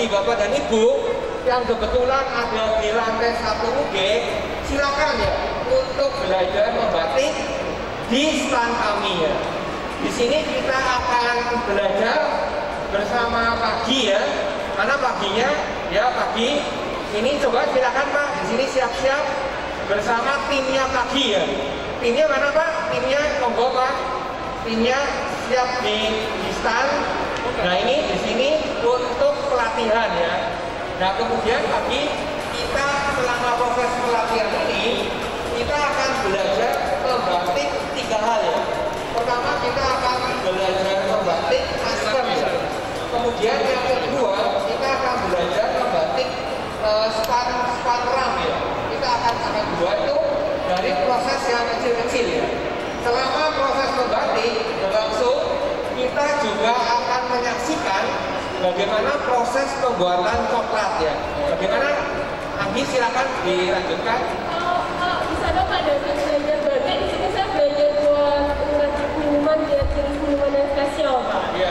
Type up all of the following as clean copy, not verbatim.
bagi Bapak dan Ibu yang kebetulan ada di lantai 1 UG, silakan ya untuk belajar membatik di stand kami ya. Di sini kita akan belajar bersama pagi ya, karena paginya ya pagi ini coba silakan Pak di sini siap-siap bersama timnya pagi ya. Timnya mana Pak? Timnya monggo Pak. Timnya siap di stand. Nah ini di sini untuk pelatihan ya. Nah kemudian pagi kita selama proses pelatihan ini kita akan belajar membatik 3 hal ya. Pertama kita akan belajar membatik custom ya. Kemudian yang kedua kita akan belajar membatik span ram ya. Kita akan buat itu dari proses yang kecil-kecil ya. Selama proses membatik berlangsung, kita juga akan menyaksikan bagaimana proses pembuatan coklat ya. Bagaimana? Anggi silakan dilanjutkan. Kalau bisa dong ada belajar batik, di sini saya belajar buat ngeracik minuman, dia jenis minuman yang spesial Pak. Iya.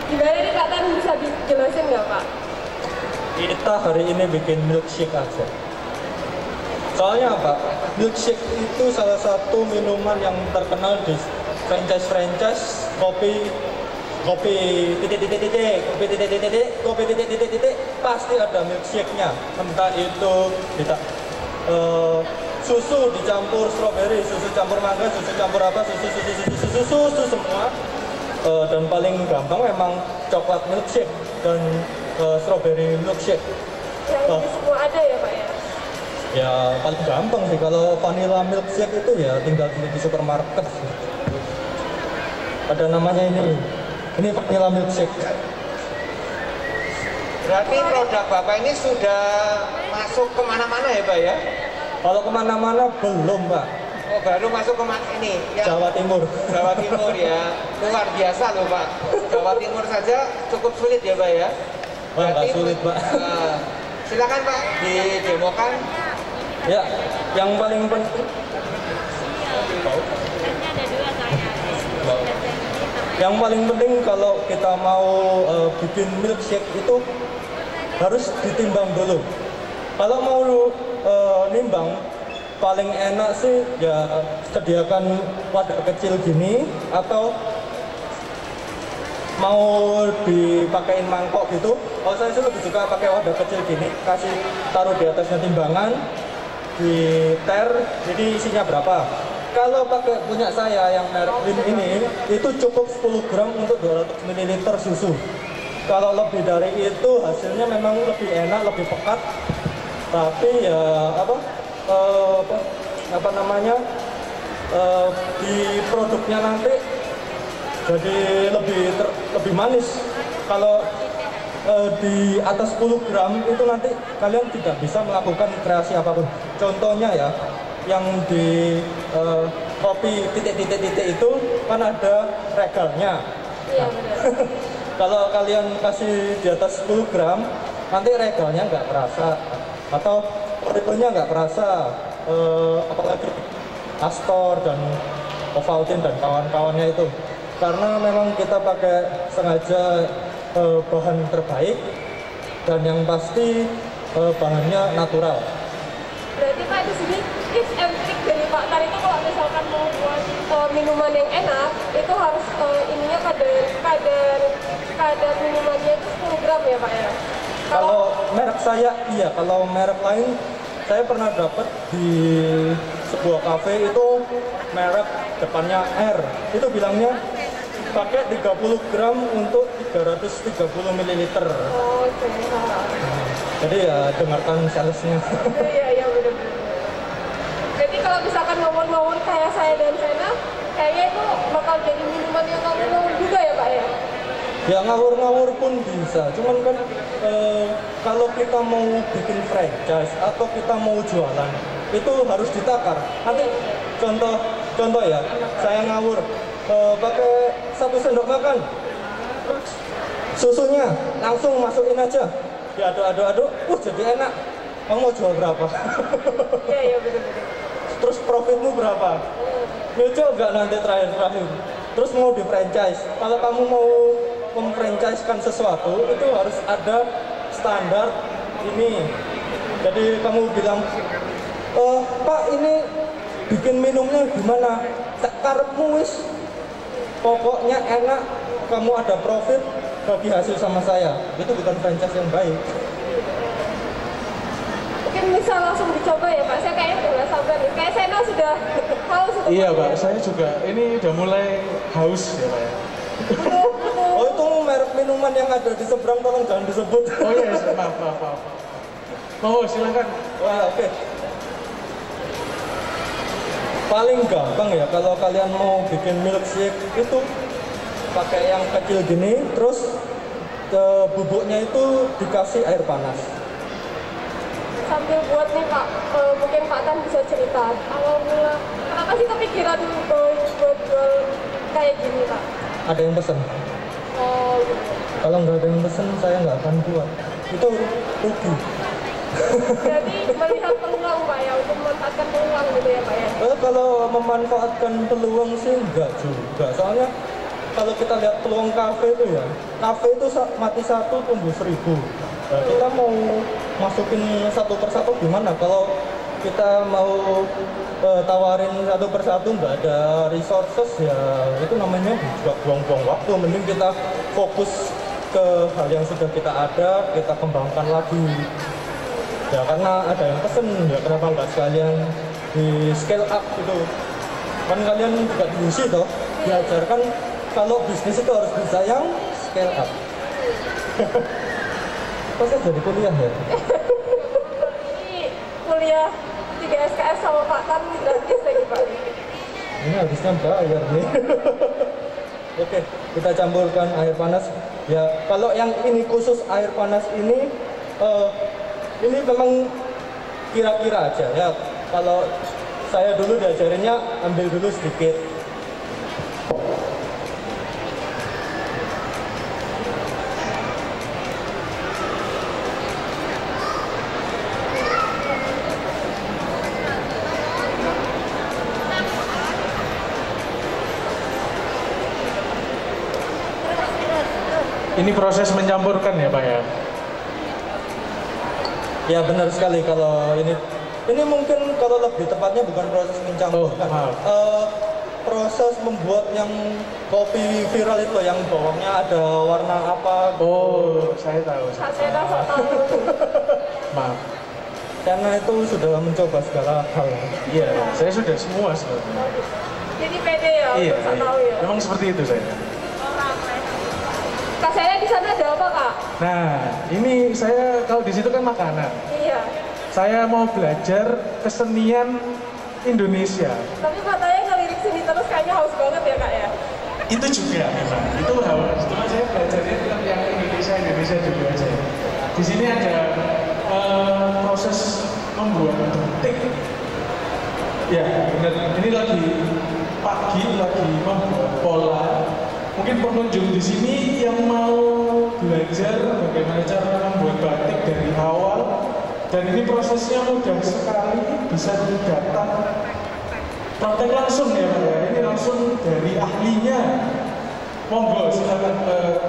Gimana nih Pak Tan bisa dijelasin nggak Pak? Kita hari ini bikin milkshake aja. Soalnya apa? Milkshake itu salah satu minuman yang terkenal di franchise kopi pasti ada milkshake-nya. Entah itu susu dicampur strawberry, susu campur mangga, susu campur apa, susu semua. Dan paling gampang memang coklat milkshake dan strawberry milkshake. Yang ini semua ada ya Pak ya? Ya paling gampang sih kalau vanilla milkshake itu ya tinggal beli di supermarket. Ada namanya ini vanilla milkshake. Berarti produk Bapak ini sudah masuk kemana-mana ya Pak ya? Kalau kemana-mana belum Pak. Oh baru masuk ke ini ya? Jawa Timur. Jawa Timur ya, luar biasa loh Pak. Jawa Timur saja cukup sulit ya Pak ya? Wah nggak sulit Pak. Silakan Pak didemokan. Ya, yang paling penting. Yang paling penting kalau kita mau bikin milkshake itu harus ditimbang dulu. Kalau mau nimbang, paling enak sih ya sediakan wadah kecil gini atau mau dipakein mangkok gitu. Kalau saya sih lebih suka pakai wadah kecil gini, kasih taruh di atasnya timbangan, di ter, jadi isinya berapa. Kalau pakai punya saya yang merek Lim ini, itu cukup 10 gram untuk 200 ml susu. Kalau lebih dari itu hasilnya memang lebih enak, lebih pekat. Tapi ya di produknya nanti jadi lebih manis. Kalau di atas 10 gram itu nanti kalian tidak bisa melakukan kreasi apapun. Contohnya ya, yang di kopi titik-titik itu kan ada regalnya. Iya benar. Kalau kalian kasih di atas 10 gram, nanti regalnya nggak kerasa atau ribunya nggak kerasa, apalagi Astor dan Ovaltine dan kawan-kawannya itu. Karena memang kita pakai sengaja bahan terbaik dan yang pasti bahannya natural. Berarti Pak di sini tips and trick dari Pak Tar itu kalau misalkan mau buat minuman yang enak itu harus ininya kadar minumannya itu 10 gram ya Pak ya? Kalau merek saya iya, kalau merek lain saya pernah dapat di sebuah kafe itu merek depannya R, itu bilangnya pakai 30 gram untuk 330 ml. Oh, oke. Jadi ya dengarkan salesnya. Iya benar-benar. Jadi kalau misalkan ngawur-ngawur kayak saya dan Sena, kayaknya itu bakal jadi minuman yang ngawur-ngawur juga ya Pak ya? Ya ngawur-ngawur pun bisa, cuman kan kalau kita mau bikin franchise atau kita mau jualan itu harus ditakar. Nanti contoh ya, saya ngawur pakai 1 sendok makan, susunya langsung masukin aja, diaduk-aduk, jadi enak. Kamu mau jual berapa? Iya benar-benar. Terus profitmu berapa? Lucu nggak nanti terakhir? Terus mau di franchise, kalau kamu mau memfranchise-kan sesuatu itu harus ada standar ini. Jadi kamu bilang, Pak ini bikin minumnya gimana? Karepmu wis, pokoknya enak, kamu ada profit, bagi hasil sama saya. Itu bukan franchise yang baik. Mungkin bisa langsung dicoba ya Pak, saya kayaknya udah sabar nih. Kayak Sena sudah haus. Iya Pak, saya juga ini udah mulai haus ya Pak ya. Oh itu merek minuman yang ada di seberang, tolong jangan disebut. Oh iya, maaf. Oh silakan. Wah oke. Paling gampang ya kalau kalian mau bikin milkshake itu pakai yang kecil gini, terus bubuknya itu dikasih air panas. Sambil buat nih Pak, mungkin Pak Tan bisa cerita awal mula kenapa sih kepikiran buat jual kayak gini Pak? Ada yang pesen. Oh gitu. Kalau nggak ada yang pesen, saya nggak akan buat. Itu rugi. Jadi melihat peluang Pak ya, untuk memanfaatkan peluang gitu ya Pak ya? Kalau memanfaatkan peluang sih nggak juga. Soalnya kalau kita lihat peluang kafe itu ya, kafe itu mati satu tumbuh 1000. Nah, kita mau masukin satu persatu gimana? Kalau kita mau tawarin satu persatu nggak ada resources ya, itu namanya juga buang-buang waktu. Mending kita fokus ke hal yang sudah kita ada, kita kembangkan lagi. Ya karena ada yang pesen, ya kenapa nggak sekalian di scale up gitu. Kan kalian juga diusi toh, diajarkan kalau bisnis itu harus bisa yang scale up. Pas saya jadi kuliah ya? Ini kuliah 3 SKS sama Pak Tan gratis lagi Pak. Ini habisnya bayar nih. Oke, kita campurkan air panas. Ya, kalau yang ini khusus air panas ini memang kira-kira aja ya. Kalau saya dulu diajarinnya ambil dulu sedikit. Ini proses mencampurkan ya Pak ya? Ya benar sekali, kalau ini mungkin kalau lebih tepatnya bukan proses mencampurkan. Proses membuat yang kopi viral itu yang bawahnya ada warna apa. Oh, saya tahu. Saya rasa tahu. Maaf. Karena itu sudah mencoba segala hal. Iya, saya sudah semua sebenarnya. Jadi pede ya, Iya, untuk tahu ya. memang seperti itu saya. Kak saya di sana ada apa Kak? Nah, ini saya kalau di situ kan makanan. Iya. Saya mau belajar kesenian Indonesia. Tapi matanya ngelirik sini terus kayaknya haus banget ya Kak ya? Itu juga memang. Itu harus. Cuma saya belajarnya tetap yang Indonesia juga aja. Di sini ada proses membuat batik. Ya, benar. Ini lagi pagi, lagi membuat pola. Mungkin pengunjung di sini yang mau belajar bagaimana cara membuat batik dari awal, dan ini prosesnya mudah sekali, bisa datang praktek langsung ya Pak ya. Ini langsung dari ahlinya. Monggo silakan ke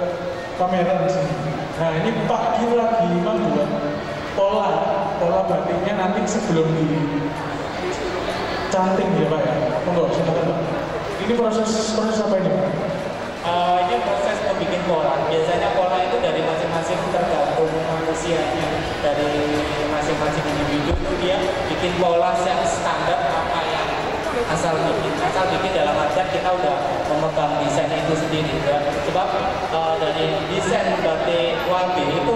kamera di sini. Nah ini Pak Gil lagi membuat pola batiknya nanti sebelum dicanting ya Pak ya. Monggo silakan Pak. Ini proses apa ini Pak? Ini proses membuat pola. Biasanya pola itu dari masing-masing tergantung manusianya, dari masing-masing individu itu dia bikin pola yang standar apa yang asal bikin dalam artian kita udah memegang desain itu sendiri ya. Sebab dari desain batik Wabi itu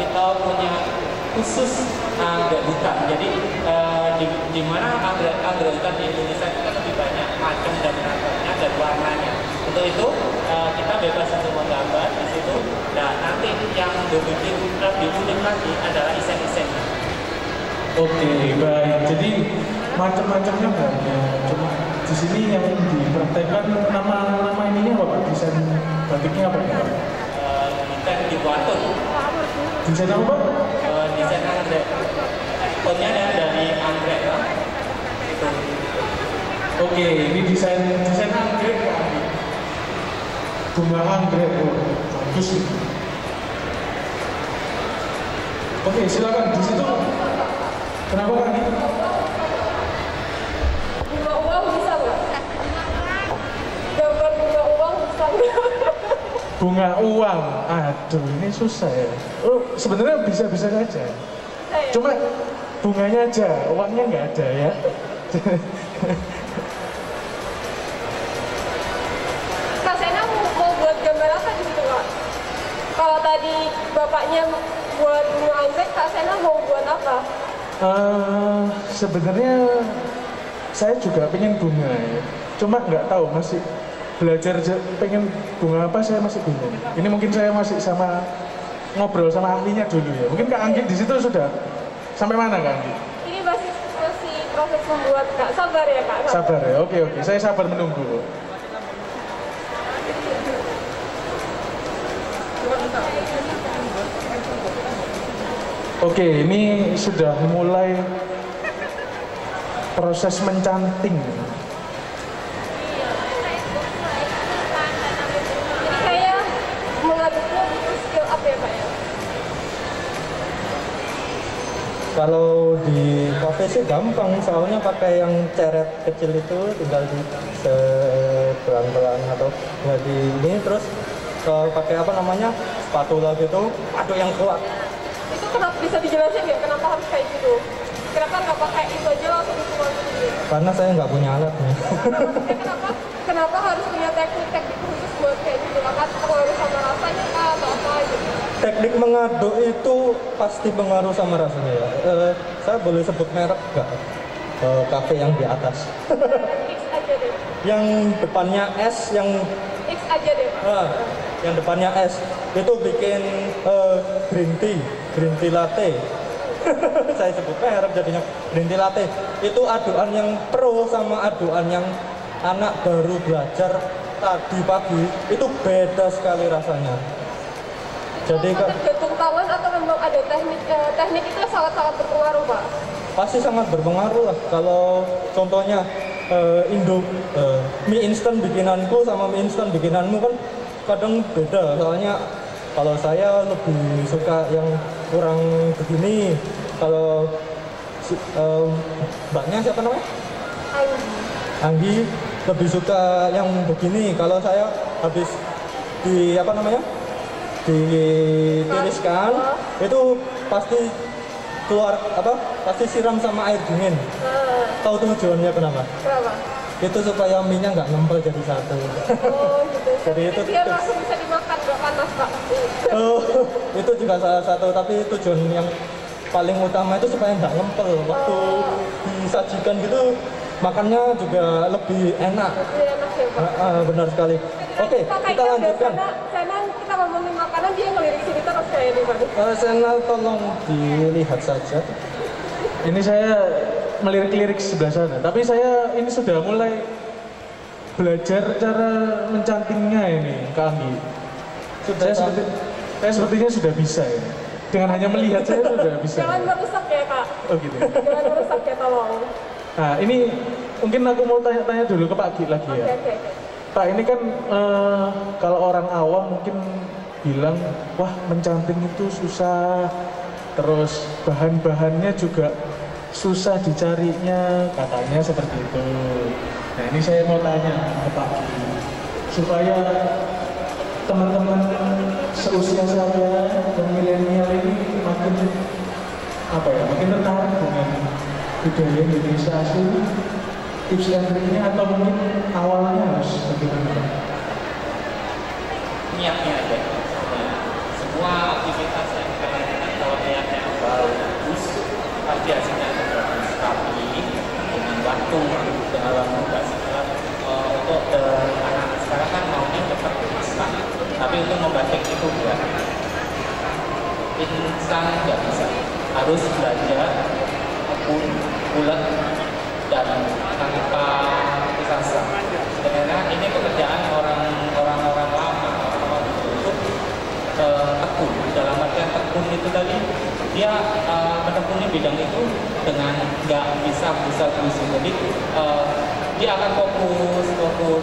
kita punya khusus anggrek hutan. Jadi di mana anggrek hutan di Indonesia itu kan lebih banyak macam dan ragamnya dan warnanya. Untuk itu kita bebas untuk menggambar di situ. Nah nanti yang lebih unik lagi adalah isen-isennya. Oke, baik. Jadi macam-macamnya banyak. Cuma di sini yang dipraktekkan nama ininya apa Pak? Desain batiknya apa ya? Desain di Buatun. Desain apa Pak? Desain anggrek. Tonnya dari anggrek. Oke, ini desain anggrek Pak. Bunga anggrek, bagus nih. Oke, silakan di situ. Kenapa Kak? Bunga uang bisa nggak? Gambar bunga uang bisa nggak? Bunga uang, aduh ini susah ya. Oh, sebenarnya bisa-bisa saja. Cuma bunganya aja, uangnya nggak ada ya. Kak Sena mau buat gambar apa di situ Kak? Kalau tadi bapaknya buat bunga anggrek, Kak Sena mau buat apa? Sebenarnya saya juga pengen bunga ya. Cuma nggak tahu, masih belajar pengen bunga apa, saya masih bingung. Ini mungkin saya masih sama ngobrol sama ahlinya dulu ya. Mungkin Kak Anggi di situ sudah sampai mana Kak Anggi? Ini masih proses membuat Kak. Sabar ya Kak. Sabar ya. Oke. Saya sabar menunggu. Oke, ini sudah mulai proses mencanting. Ini kayak mengaduknya butuh skill up ya Kak ya? Kalau di kafe sih gampang, soalnya pakai yang ceret kecil itu tinggal di pelan-pelan atau nggak di ini, terus pakai apa namanya spatula gitu, aduk yang kuat. Itu kenapa bisa dijelasin ya? Kenapa harus kayak gitu? Kenapa nggak pakai itu aja langsung dituang gitu? Karena saya nggak punya alatnya. Kenapa harus punya teknik khusus buat kayak gitu? Kan pengaruh sama rasanya Kak atau apa gitu? Teknik mengaduk itu pasti pengaruh sama rasanya ya. Saya boleh sebut merek nggak? Kafe yang di atas. X aja deh. Yang depannya S, yang X aja deh Pak. yang depannya S itu bikin green tea latte. Saya sebut merek jadinya green tea latte. Itu aduan yang pro sama aduan yang anak baru belajar tadi pagi itu beda sekali rasanya. Jadi Tergantung tangan atau memang ada teknik itu sangat-sangat berpengaruh Pak? pasti sangat berpengaruh lah. Kalau contohnya mie instan bikinanku sama mie instan bikinanmu kan kadang beda. Soalnya kalau saya lebih suka yang kurang begini. Kalau mbaknya siapa namanya? Anggi lebih suka yang begini. Kalau saya habis ditiriskan itu pasti keluar pasti siram sama air dingin. Tahu tujuannya kenapa? Kenapa? Itu supaya mie-nya nggak ngempel jadi satu. Oh gitu. Jadi itu Biar langsung bisa dimakan, nggak panas Pak. Oh, itu juga salah satu, tapi tujuan yang paling utama itu supaya nggak ngempel waktu disajikan gitu, makannya juga lebih enak. Lebih enak ya Pak. Benar sekali. Oke, kita lanjutkan. Sana kita ngomongin makanan, dia ngelirik sini terus kayak di mana? Sena tolong dilihat saja. Ini saya melirik-lirik sebelah sana, tapi saya ini sudah mulai belajar cara mencantingnya ini Kak Anggi. Saya sepertinya sudah bisa ya. Dengan hanya melihat saya sudah bisa. Jangan merusak ya Kak. Oh gitu. Jangan merusak ya tolong. Nah ini mungkin aku mau tanya-tanya dulu ke Pak Gi lagi ya. Oke. Pak ini kan kalau orang awam mungkin bilang wah mencanting itu susah, terus bahan-bahannya juga susah dicarinya, katanya seperti itu. Nah ini saya mau tanya ke Pak Gi, supaya teman-teman seusia saya dan milenial ini makin makin tertarik dengan budaya Indonesia asli, tips dan triknya atau mungkin awalnya harus bagaimana? Niatnya aja. Semua aktivitas yang kita lakukan kalau niatnya bagus pasti hasilnya akan bagus. Tapi dengan waktu nggak sekarang untuk anak-anak sekarang kan maunya cepat instan. Tapi untuk membatik itu enggak. Instan nggak bisa. Harus belajar bulat dan tanpa rasa. Sebenarnya ini pekerjaan orang-orang lama untuk tekun. Dalam artian tekun itu tadi dia menekuni bidang itu dengan nggak bisa busuk. Jadi dia akan fokus.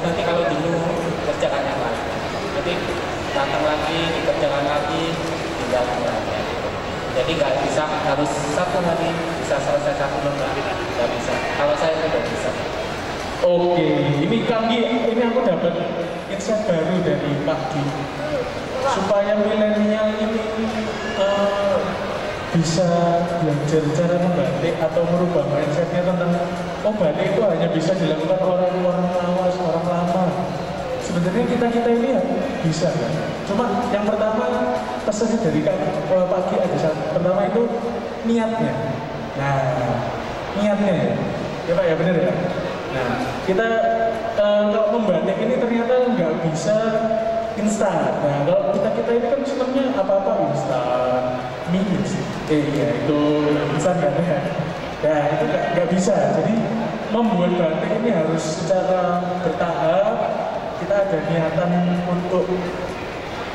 Nanti kalau jenuh kerjakan yang lain. Jadi datang lagi, dikerjakan lagi, tinggalkan lagi. Jadi nggak bisa harus satu hari bisa selesai satu lembar, nggak bisa. Kalau saya itu nggak bisa. Oke, ini Kanggi, ini aku dapat insight baru dari Pak Gi. Supaya milenial ini bisa belajar cara membatik atau merubah mindsetnya tentang batik itu hanya bisa dilakukan orang lawas, orang lama. Sebenarnya kita ini ya bisa kan. Cuma yang pertama pesannya dari Pak Gi ada satu. Pertama itu niatnya. Nah, niatnya ya Pak ya benar ya. Nah, kita kalau membatik ini ternyata nggak bisa instan. Nah, kalau kita ini kan senangnya apa-apa instan, mie iya itu instan kan ya. Nah, itu nggak bisa. Jadi membuat batik ini harus secara bertahap. Kita ada niatan untuk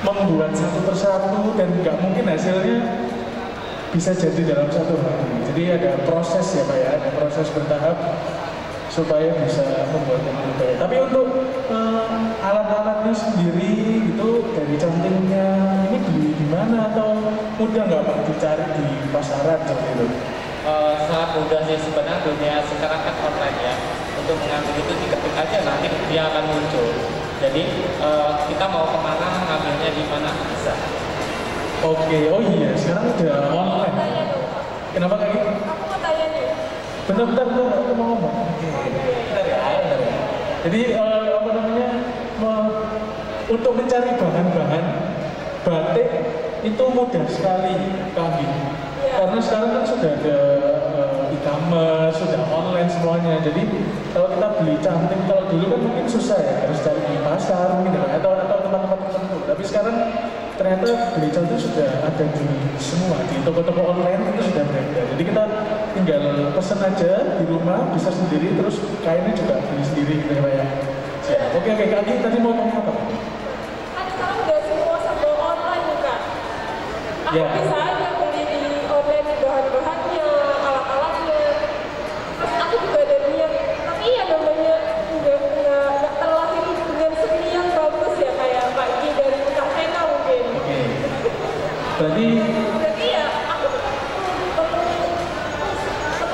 membuat satu persatu dan nggak mungkin hasilnya bisa jadi dalam satu hari. Jadi ada proses ya Pak ya, ada proses bertahap supaya bisa membuat yang lebih baik. Tapi untuk alat-alatnya sendiri itu dari cantingnya ini beli di mana atau mudah nggak Pak dicari di pasaran seperti itu? Sangat mudah sih sebenarnya, dunia sekarang kan online ya. Untuk mengambil itu diketik aja nanti dia akan muncul. Jadi kita mau kemana ngambilnya di mana bisa. Oke, oh iya sekarang udah online. Kenapa kayak gitu? Aku mau tanya nih. Bentar, aku mau ngomong. Bentar ya. Jadi apa namanya, untuk mencari bahan-bahan batik itu mudah sekali kami. Karena sekarang kan sudah ada e-commerce, sudah online semuanya. Jadi kalau kita beli cantik, kalau dulu kan mungkin susah ya, harus cari di pasar mungkin ya, atau tempat-tempat tertentu. Tapi sekarang ternyata beli cantik sudah ada di semua, di toko-toko online itu sudah beredar. Jadi kita tinggal pesen aja di rumah, bisa sendiri, terus kainnya juga beli sendiri gitu ya Pak ya. Oke, Kak, tadi mau ngomong apa? Kan sekarang udah semua serba online nih Kak. Aku Ya. bisa aja beli di online bahan-bahannya, alat-alatnya. Terus aku juga ada niat. Tapi ya namanya nggak terlahir dengan seni yang bagus ya kayak Pak Gi dan Kak Sena mungkin. Oke. Berarti Berarti ya aku perlu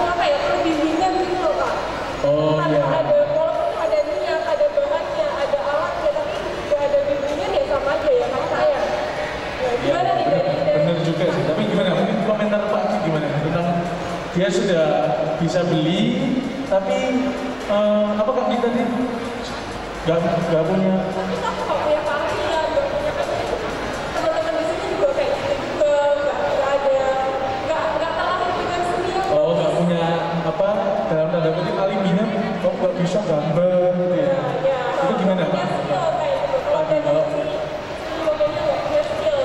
apa ya, perlu bimbingan gitu loh Kak. oh Tanpa ya. walaupun ada niat, ada bahannya, ada alatnya, tapi nggak ada bimbingan ya sama aja ya kan saya. Ya, gimana nih dari Bener juga sih, tapi gimana? Mungkin komentar Pak Ki gimana tentang dia sudah bisa beli, tapi apakah kita nih nggak punya? Tapi aku nggak punya keahlian, nggak punya teman-teman di sini juga kayak gitu juga, nggak ada, nggak terlahir dengan seni yang Oh, nggak punya apa dalam tanda kutip alibinya, kok nggak bisa gambar gitu ya? ya, Itu gimana Pak? punya skill kayak gitu. Kalau Pak, dari kalau sini momennya nggak punya skill.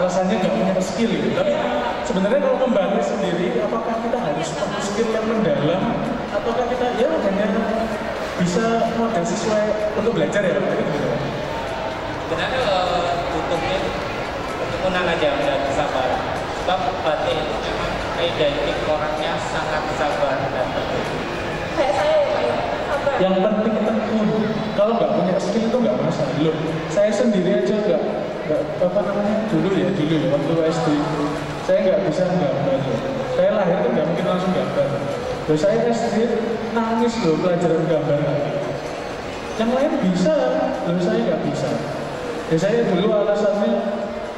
alasannya nggak punya skill gitu. Tapi sebenarnya kalau membatik sendiri, apakah kita harus perlu skill yang mendalam, ataukah kita ya hanya bisa modal sesuai untuk belajar ya? Pak? Itu gimana? Sebenarnya tutupnya ketekunan aja dan kesabaran. Sebab batik itu memang identik orangnya sangat sabar dan tekun. Kayak saya ya Pak ya, sabar. Yang penting tekun. Kalau nggak punya skill itu nggak masalah. Loh, saya sendiri aja nggak apa namanya dulu ya waktu SD saya nggak bisa gambar. Saya lahir tuh nggak mungkin langsung gambar. Loh, saya SD nangis loh pelajaran gambar. Yang lain bisa, loh saya nggak bisa. Ya saya dulu alasannya,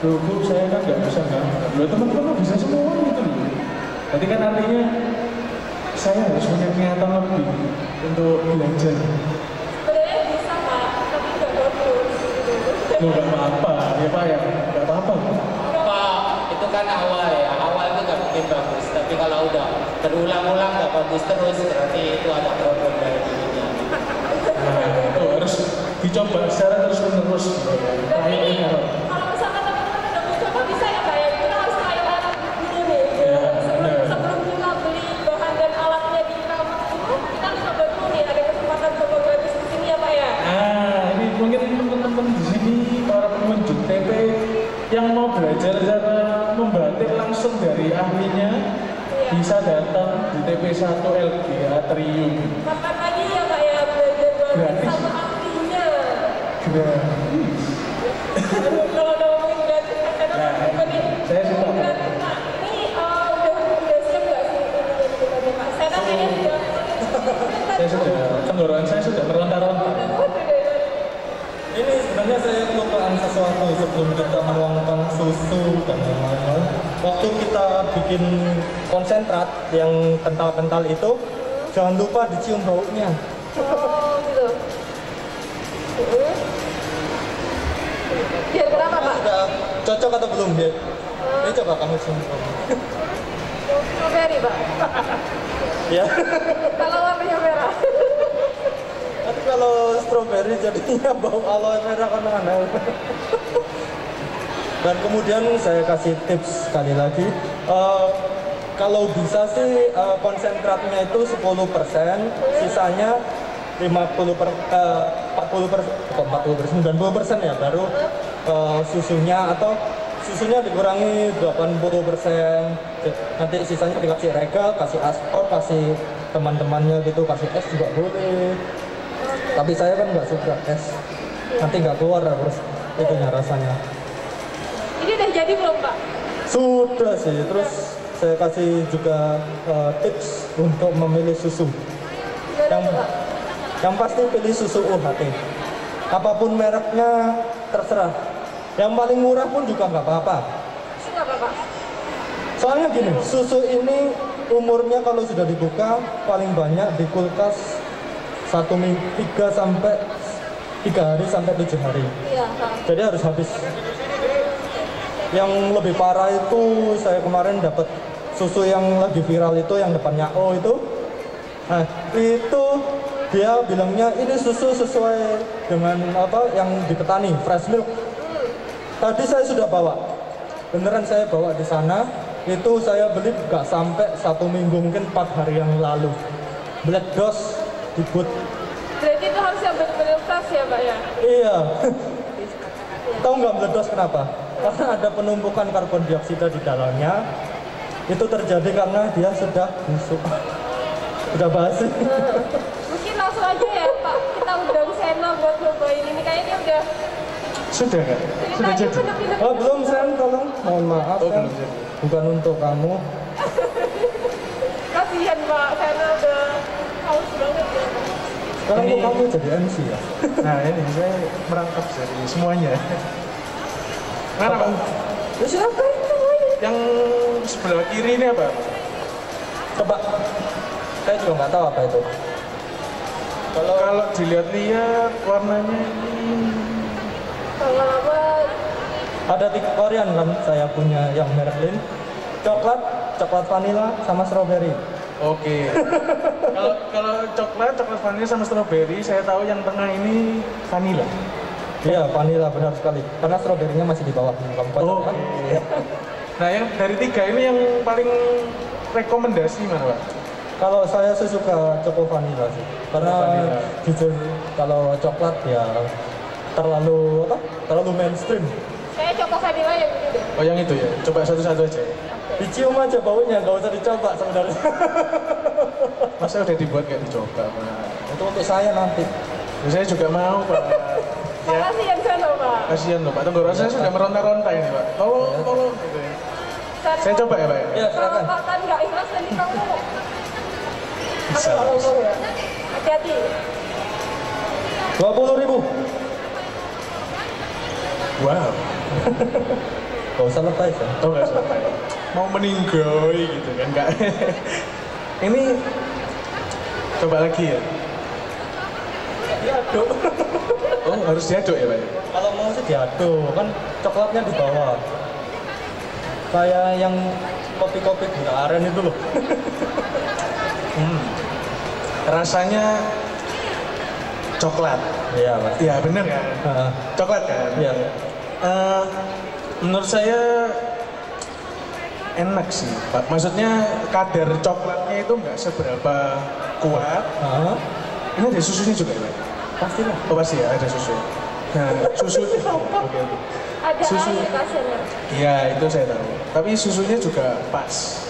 loh Bu saya kan nggak bisa gambar. Loh teman-teman bisa semua gitu loh. Jadi kan artinya saya harus punya niatan lebih untuk belajar. Sebenarnya bisa Pak, tapi nggak bagus. Loh gak apa-apa, ya Pak ya, gak apa-apa. Pak, itu kan awal ya, awal itu nggak mungkin bagus. Tapi kalau udah berulang-ulang nggak bagus terus, berarti itu ada problem dari dirinya. Nah, itu harus dicoba secara terus-menerus. Tapi kalau misalkan teman-teman udah mau coba bisa ya Pak ya, kita harus trial dulu nih. Ya, benar. Sebelum kita beli bahan dan alatnya di Keramat dulu, kita harus coba dulu nih, ada kesempatan coba gratis di sini ya Pak ya. Nah, ini mungkin teman-teman di sini, para pengunjung TP yang mau belajar cara membatik langsung dari ahlinya, bisa datang di TP1 LG Atrium. Kapan lagi ya Pak ya belajar batik Gratis. sama ahlinya. Gratis. Kalau udah ngomongin gratis, kan Nah, apa nih? saya suka. Gratis Saya sudah, tenggorokan saya sudah meronta-ronta. Ini sebenarnya saya kelupaan sesuatu sebelum kita menuangkan susu dan lain-lain. Waktu kita bikin konsentrat yang kental-kental itu, jangan lupa dicium baunya. Oh gitu. Biar kenapa Pak? Sudah cocok atau belum dia? Ini coba kamu cium baunya. Strawberry Pak. Ya. Kalau warnanya merah. Tapi kalau strawberry jadinya bau aloe vera kan aneh. Dan kemudian saya kasih tips sekali lagi. Kalau bisa sih konsentratnya itu 10%, sisanya 90% ya baru susunya, atau susunya dikurangi 80%, nanti sisanya dikasih regal, kasih aspor, kasih teman-temannya gitu, kasih es juga boleh. Tapi saya kan nggak suka es, nanti nggak keluar terus itunya rasanya. Ini udah jadi belum Pak? Sudah sih, terus saya kasih juga tips untuk memilih susu. Yang pasti pilih susu UHT. Apapun mereknya terserah. Yang paling murah pun juga nggak apa-apa. Nggak apa-apa. Soalnya gini, susu ini umurnya kalau sudah dibuka paling banyak di kulkas 3 hari sampai 7 hari. Iya. Jadi harus habis. Yang lebih parah itu saya kemarin dapat susu yang lagi viral itu yang depannya O itu. Nah, itu dia bilangnya ini susu sesuai dengan apa yang di petani, fresh milk. Tadi saya sudah bawa. Beneran saya bawa di sana. Itu saya beli nggak sampai 1 minggu, mungkin 4 hari yang lalu. Black Dose dibuat. Berarti itu harus yang benar-benar fresh ya Pak ya? Iya. Tahu nggak meledos kenapa? Karena ada penumpukan karbon dioksida di dalamnya. Itu terjadi karena dia sudah busuk, sudah basi. Mungkin langsung aja ya Pak, kita undang Sena buat nyobain ini. Kayaknya dia udah Sudah kan? Sudah jadi? Oh belum Sen, tolong. Mohon maaf Oh, Sen. belum jadi. Bukan untuk kamu. Kasihan Pak, Sena udah haus banget ya. Sekarang Ini- kok kamu jadi MC ya? Nah ini saya merangkap dari semuanya. Mana Pak? Ya silakan. Yang sebelah kiri ini apa? Coba. Saya juga nggak tahu apa itu. Kalau dilihat-lihat warnanya ini Kalau apa? Ada 3 Korean kan saya punya yang merek Lin. Coklat vanilla sama strawberry. oke. Kalau coklat vanila sama strawberry, saya tahu yang tengah ini vanila. Iya, vanilla benar sekali. Karena stroberinya masih di bawah. Kamu kocok kan? Oke. Nah yang dari 3 ini yang paling rekomendasi mana Pak? Kalau saya sih suka Choco vanilla sih. Karena Vanilla. jujur kalau coklat ya terlalu mainstream. Saya coba vanilla yang ini deh. Oh yang itu ya, coba satu-satu aja. Dicium aja baunya, nggak usah dicoba sebenarnya. Masa udah dibuat kayak dicoba Pak? Itu untuk saya nanti. Ya, saya juga mau Pak. Ya, Makasih yang Sena Pak. kasihan loh Pak, tenggorokan saya sudah meronta-ronta ini Pak. Tolong gitu ya. Sena, Saya coba ya Pak ya? Ya Kalau silakan. Pak kan nggak ikhlas nanti kamu. Bisa. Aku nggak ngomong ya. Hati-hati. 20.000. Wow. Gak usah lebay ya. Oh nggak sampai. Mau meninggoy gitu kan nggak? Ini coba lagi ya. Diaduk. Oh harus diaduk ya Pak? Kalau mau sih diaduk, kan coklatnya di bawah. Kayak yang kopi-kopi gula aren itu loh. Rasanya coklat. Iya, Mas. Ya bener kan? Heeh. Coklat kan? Iya. Menurut saya enak sih Pak. Maksudnya kadar coklatnya itu nggak seberapa kuat. Heeh. Ini ada susunya juga ya Pak? Pastilah. Oh pasti ya ada susu. Nah susu. Oke. Ada Susu. air kasihnya. Iya itu saya tahu. Tapi susunya juga pas.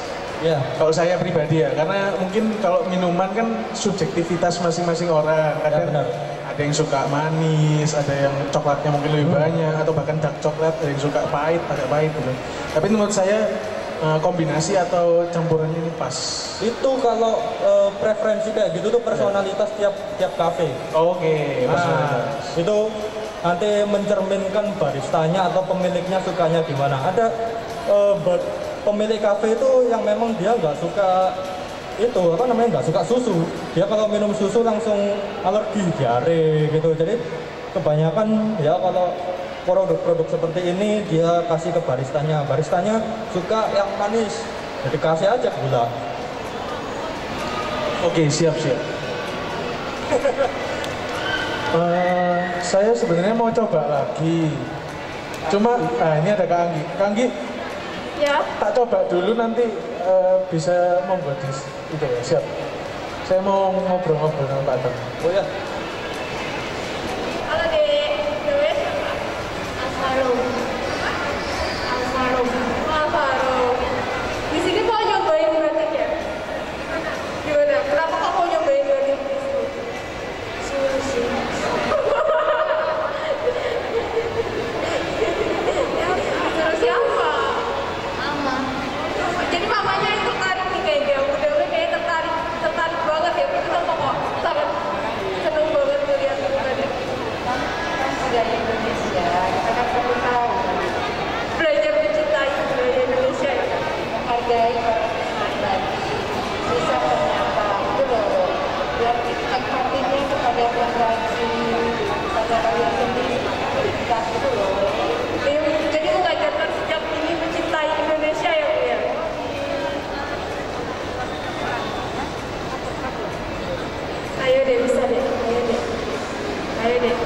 Iya. Kalau saya pribadi ya, karena mungkin kalau minuman kan subjektivitas masing-masing orang. Kadang benar. ada yang suka manis, ada yang coklatnya mungkin lebih banyak, atau bahkan dark coklat, ada yang suka pahit, agak pahit gitu. Tapi menurut saya kombinasi atau campurannya ini pas? Itu kalau preferensi kayak gitu tuh personalitas tiap kafe. Oke, Nah, itu nanti mencerminkan baristanya atau pemiliknya sukanya gimana. Ada pemilik kafe itu yang memang dia nggak suka itu nggak suka susu. Dia kalau minum susu langsung alergi, diare gitu. Jadi kebanyakan ya kalau produk-produk seperti ini dia kasih ke baristanya. Baristanya suka yang manis, jadi kasih aja gula. Oke, siap. Saya sebenarnya mau coba lagi. Cuma, ini ada Kak Anggi. Kak Anggi, Ya. tak coba dulu nanti bisa membuat itu ya, siap. Saya mau ngobrol-ngobrol dengan Pak Adam. Oh ya, Halo Dek, namanya siapa? Alvaro. Di sini mau nyobain batik ya? Gimana? Kenapa kok mau nyobain batik di sini? Suruh sih. Suruh siapa? Mama. Jadi mamanya yang tertarik nih kayaknya. Udah kayak tertarik banget ya. Kenapa kok sangat seneng banget melihat batik? Budaya Indonesia, kita kan perlu tahu Belajar mencintai budaya Indonesia ya. menghargai para pendatang. Bisa ternyata itu loh, biar empatinya kepada generasi, kepada rakyat sendiri, kita itu loh. Jadi mengajarkan sejak dini mencintai Indonesia ya Bu ya. Ayo deh, bisa deh. Ayo deh.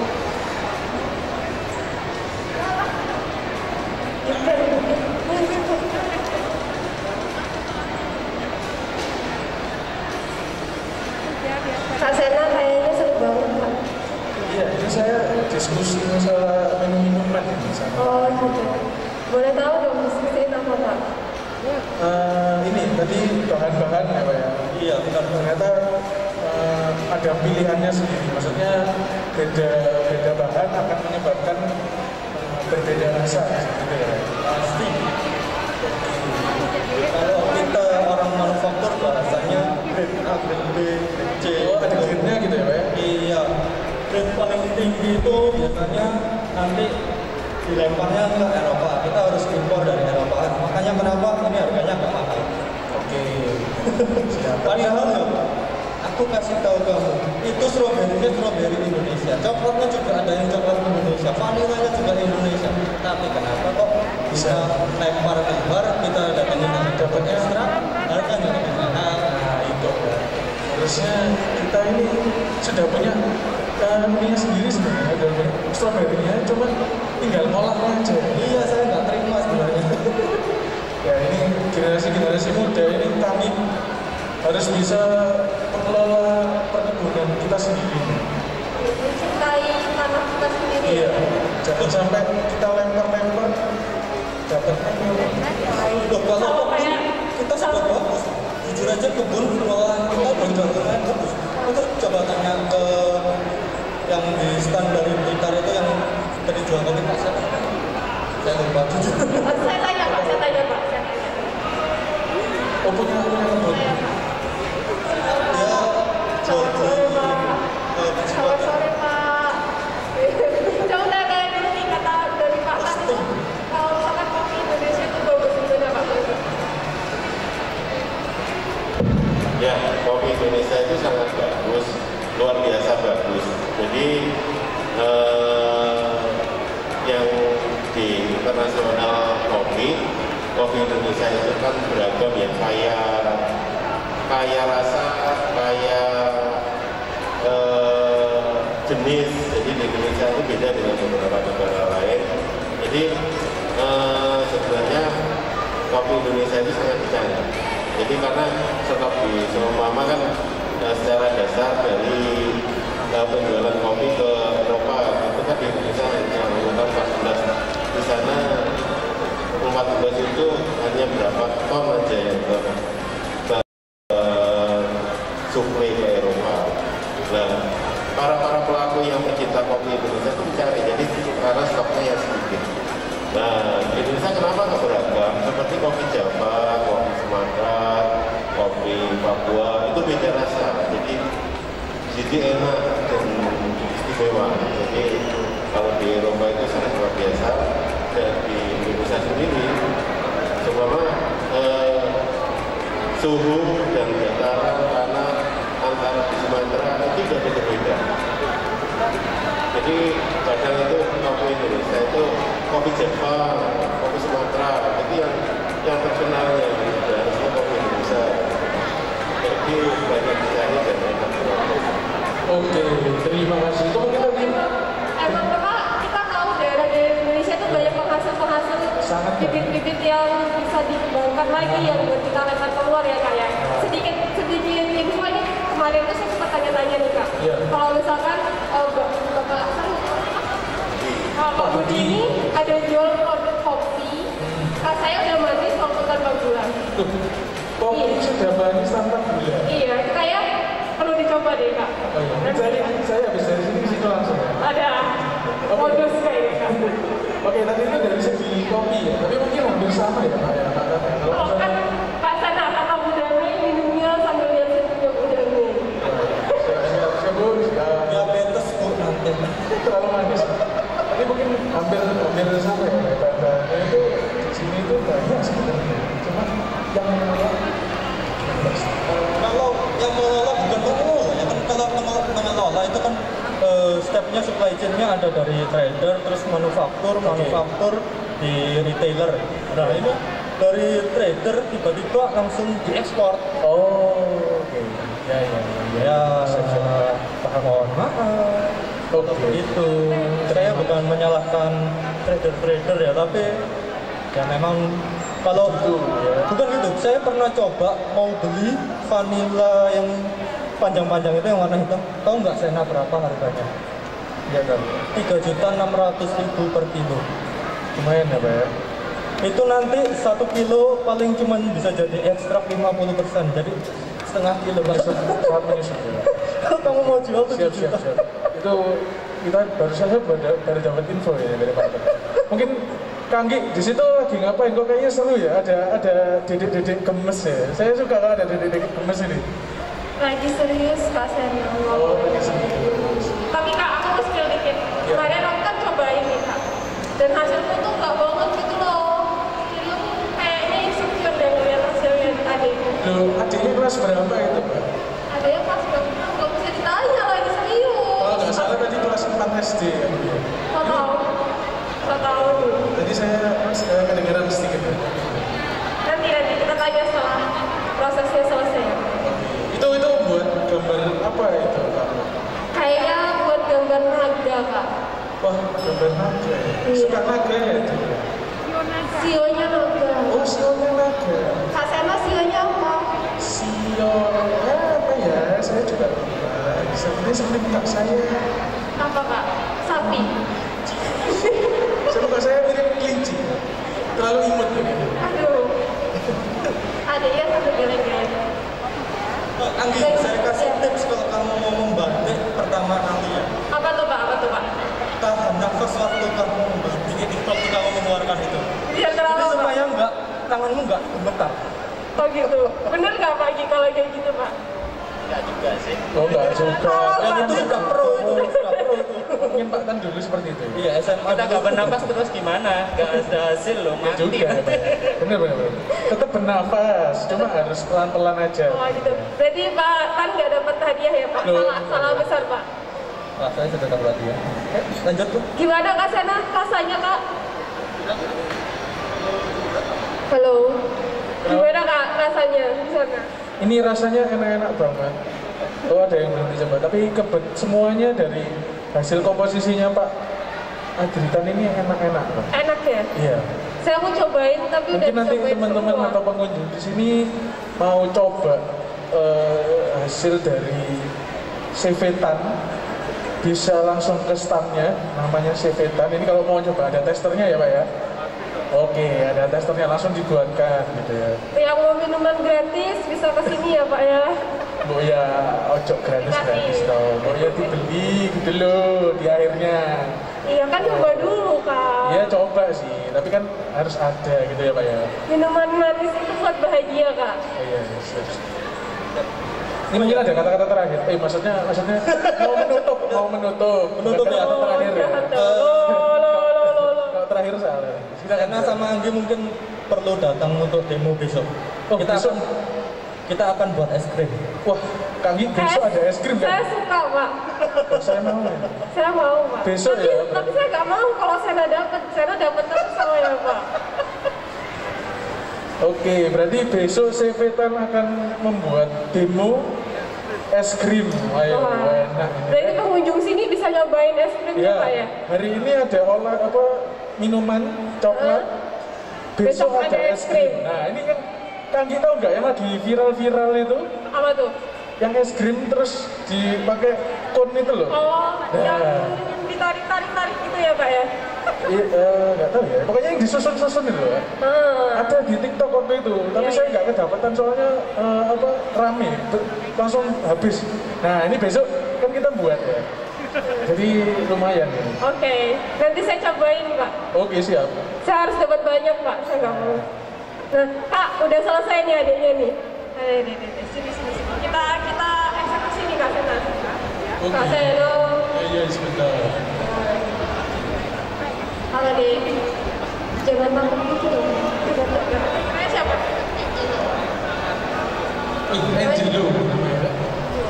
Kak Sena kayaknya seru banget Kak. Iya, ini saya diskusi masalah minum-minuman ini sama. Oh gitu. Boleh tahu dong diskusiin apa Kak? Ini tadi bahan-bahan ya Pak ya. iya benar. Ternyata ada pilihannya sendiri. Maksudnya beda bahan akan menyebabkan berbeda rasa gitu ya. Pasti. Kalau kita orang manufaktur bahasanya grade A, grade B, grade C. Oh, ada grade-nya gitu ya Pak ya? Iya. Grade paling tinggi itu biasanya nanti dilemparnya ke Eropa. Kita harus impor dari Eropa. Makanya kenapa ini harganya nggak mahal. Oke. Siap. Padahal loh, aku kasih tahu kamu, itu stroberinya stroberi Indonesia. Coklatnya juga ada yang coklat Indonesia. Vanilanya juga Indonesia. Tapi kenapa kok bisa lempar ke luar, kita datangin dapat ekstra, harganya lebih mahal. Nah itu harusnya kita ini sudah punya ininya sendiri sebenarnya, dan stroberinya cuma tinggal ngolahnya aja. Iya, saya nggak terima sebenarnya. Ya ini generasi muda ini kami harus bisa mengelola perkebunan kita sendiri. Mencintai tanah kita sendiri. Iya, jangan sampai kita lempar-lempar dapatnya Loh, kalau kita sudah bagus, jujur aja kebun pengelolaan kita berjalan bagus. Itu coba tanya ke yang di stand dari Blitar itu yang tadi jual kopi Pak, saya lupa jujur. Saya tanya Pak. Oh punya kebun. Dia jual Selamat sore Pak. Coba tanya dulu nih kata dari Pak Tan itu kalau misalkan kopi Indonesia itu bagus gimana Pak? Ya, kopi Indonesia itu sangat bagus, luar biasa bagus. Jadi yang di internasional kopi Indonesia itu kan beragam ya, kaya rasa, kaya jenis. Jadi di Indonesia itu beda dengan beberapa negara lain. Jadi sebenarnya kopi Indonesia itu sangat dicari. Jadi karena stok di seumpama kan secara dasar dari penjualan kopi ke Eropa itu kan di Indonesia hanya menggunakan 14. Di sana 14 itu hanya berapa ton aja yang suplai ke Eropa. Nah, para pelaku yang pecinta kopi Indonesia itu mencari, jadi karena stoknya yang sedikit. Nah, di Indonesia kenapa nggak beragam? Seperti Nanti kopi Java, kopi Sumatera, kopi Papua itu beda rasa. Jadi enak dan istimewa. Jadi kalau di Eropa itu sangat luar biasa. Dan di Indonesia sendiri, seumpama suhu dan dataran tanah antara di Sumatera itu sudah berbeda. Jadi kadang itu kopi Indonesia itu kopi Java, kopi Sumatera, itu yang terkenalnya dan kopi Indonesia. Jadi banyak sekali dan enak. Oke, terima kasih. Itu mungkin tadi Emang Bapak, kita tahu daerah di Indonesia itu banyak penghasil-penghasil bibit-bibit yang bisa dikembangkan lagi yang buat kita lempar keluar ya Kak ya. Sedikit info ini kemarin itu saya sempat tanya-tanya nih Kak. Iya. Kalau misalkan Bapak Pak Budi ini ada jual produk kopi, Kak saya udah manis waktu kan 4 bulan. kopi sudah manis tanpa gula. Iya, itu kayak perlu dicoba deh Kak. Oh iya, saya habis dari sini ke situ langsung ya. Ada modus kayaknya Kak. Oke, tadi itu dari segi kopi ya, tapi mungkin hampir sama ya Pak ya. Oh kan Pak Sana kata budangnya minumnya sambil lihat senyumnya budangnya. Saya Bu, Diabetes Bu nanti. terlalu manis. Tapi mungkin hampir sama ya Pak. Bahannya itu di sini itu banyak sebenarnya. Cuma yang Kalau yang mengelola bukan mengelola, ya kan kalau mengelola itu kan stepnya supply chain-nya ada dari trader, terus manufaktur di retailer. Nah ini dari trader tiba-tiba langsung diekspor. oh, oke. Ya, mohon maaf. Itu saya bukan menyalahkan trader ya, tapi ya memang kalau bukan gitu. Saya pernah coba mau beli vanilla yang panjang-panjang itu yang warna hitam. Tahu nggak Sena berapa harganya? Ya kan. 3.600.000 per kilo. Lumayan ya Pak ya. Itu nanti 1 kilo paling cuman bisa jadi ekstrak 50%. Jadi setengah kilo kan. Sangat menyusun ya. Kalau kamu mau jual 7 Siap. juta. Itu kita baru saja baru dapat info ya dari Pak. Mungkin Kanggi di situ lagi ngapain? Kok kayaknya seru ya? Ada dedek-dedek gemes ya. Saya suka kalau ada dedek-dedek gemes ini. Lagi serius Kak Sena. Oh, lagi serius. Tapi Kak aku mau spill dikit. Kemarin aku kan cobain nih Kak. Dan hasilnya tuh nggak banget gitu loh. Jadi aku kayaknya insecure deh ngeliat hasilnya tadi. Loh, adiknya kelas berapa itu Pak? Ada yang pas nggak bisa ditanya lagi serius. Kalau nggak salah tadi kelas 4 SD ya. So tahu. Tadi saya kedengeran sedikit ya. Nanti kita tanya setelah prosesnya selesai. Itu buat gambar apa itu Pak? Kayaknya buat gambar naga Kak. Wah, gambar naga ya? Suka naga ya itu? Sionya naga. Oh, sionya naga. Kak Sena sionya apa? Sio apa ya? Saya juga lupa. Seperti muka saya. Apa Kak? Sapi. Muka saya mirip kelinci. Terlalu imut begitu. Aduh. Ada ya satu geleng-geleng. Anggi, saya kasih tips kalau kamu mau membatik pertama kali ya. Apa tuh Pak? Tahan nafas waktu kamu membatik ini, waktu kamu mengeluarkan itu. Biar Jadi terlalu supaya tanganmu nggak gemetar. Oh gitu. Bener nggak Pak Gi kalau kayak gitu Pak? Enggak juga sih. Oh, enggak suka. Yang itu sudah pro itu. Mungkin Pak Tan dulu seperti itu. Iya, SMA Kita nggak bernafas terus gimana? Nggak ada hasil loh, Ya mati. juga, Pak. Bener. Tetap bernafas, cuma harus pelan-pelan aja. Oh gitu. Berarti Pak Tan nggak dapat hadiah ya Pak? Loh. Salah besar Pak. Wah, saya sudah dapat ya. Lanjut tuh. Gimana Kak Sena rasanya Kak? Halo. Gimana Kak rasanya di sana? Ini rasanya enak-enak banget. Oh, ada yang belum dicoba, tapi semuanya dari hasil komposisinya Pak Adritan ini enak-enak Pak. Enak ya? Iya. Saya mau cobain tapi udah Mungkin nanti dicobain teman-teman semua. atau pengunjung di sini mau coba hasil dari Sevetan, bisa langsung ke standnya, namanya Sevetan. Ini kalau mau coba ada testernya ya Pak ya. Oke, ada testernya langsung dibuatkan gitu ya. Yang mau minuman gratis bisa ke sini ya Pak ya. Bu ya, ojo gratis dong. Bu ya dibeli gitu loh di akhirnya. Iya kan coba dulu Kak. Iya coba sih, tapi kan harus ada gitu ya Pak ya. Minuman manis itu buat bahagia Kak. Iya, yes. Ini mungkin ada kata-kata terakhir. Maksudnya mau menutup ya. Kata terakhir ya. Kalau terakhir salah. Karena sama Anggi mungkin perlu datang untuk demo besok. Kita akan buat es krim. Wah, Kang Anggi besok ada es krim Saya kan? suka Pak. Saya mau ya. Saya mau Pak. Besok tapi, ya? Tapi saya nggak mau kalau saya dapat terus soalnya Pak. Oke, berarti besok Sevetan akan membuat demo es krim. Ayo, enak. Berarti pengunjung sini bisa nyobain es krim ya Pak ya? Hari ini ada minuman coklat. Besok ada es krim. Nah, ini kan Kang Anggi tahu nggak yang lagi viral-viral itu? Apa tuh? Yang es krim terus dipakai kon itu loh. Oh, yang ditarik-tarik gitu ya Pak ya? Nggak tahu ya. Pokoknya yang disusun-susun itu loh. Ada di TikTok waktu itu, tapi saya nggak kedapatan soalnya rame, langsung habis. Nah ini besok kan kita buat ya. Jadi lumayan ya. Oke, nanti saya cobain Pak. Oke, siap. Saya harus dapat banyak Pak, saya nggak mau. Nah, Kak, udah selesai nih adiknya nih. Sini. Kita eksekusi nih Kak Sena. Oke. Kak Sena. Iya, sebentar. Halo Dek. Jangan takut gitu loh. Kayak siapa? Angelo.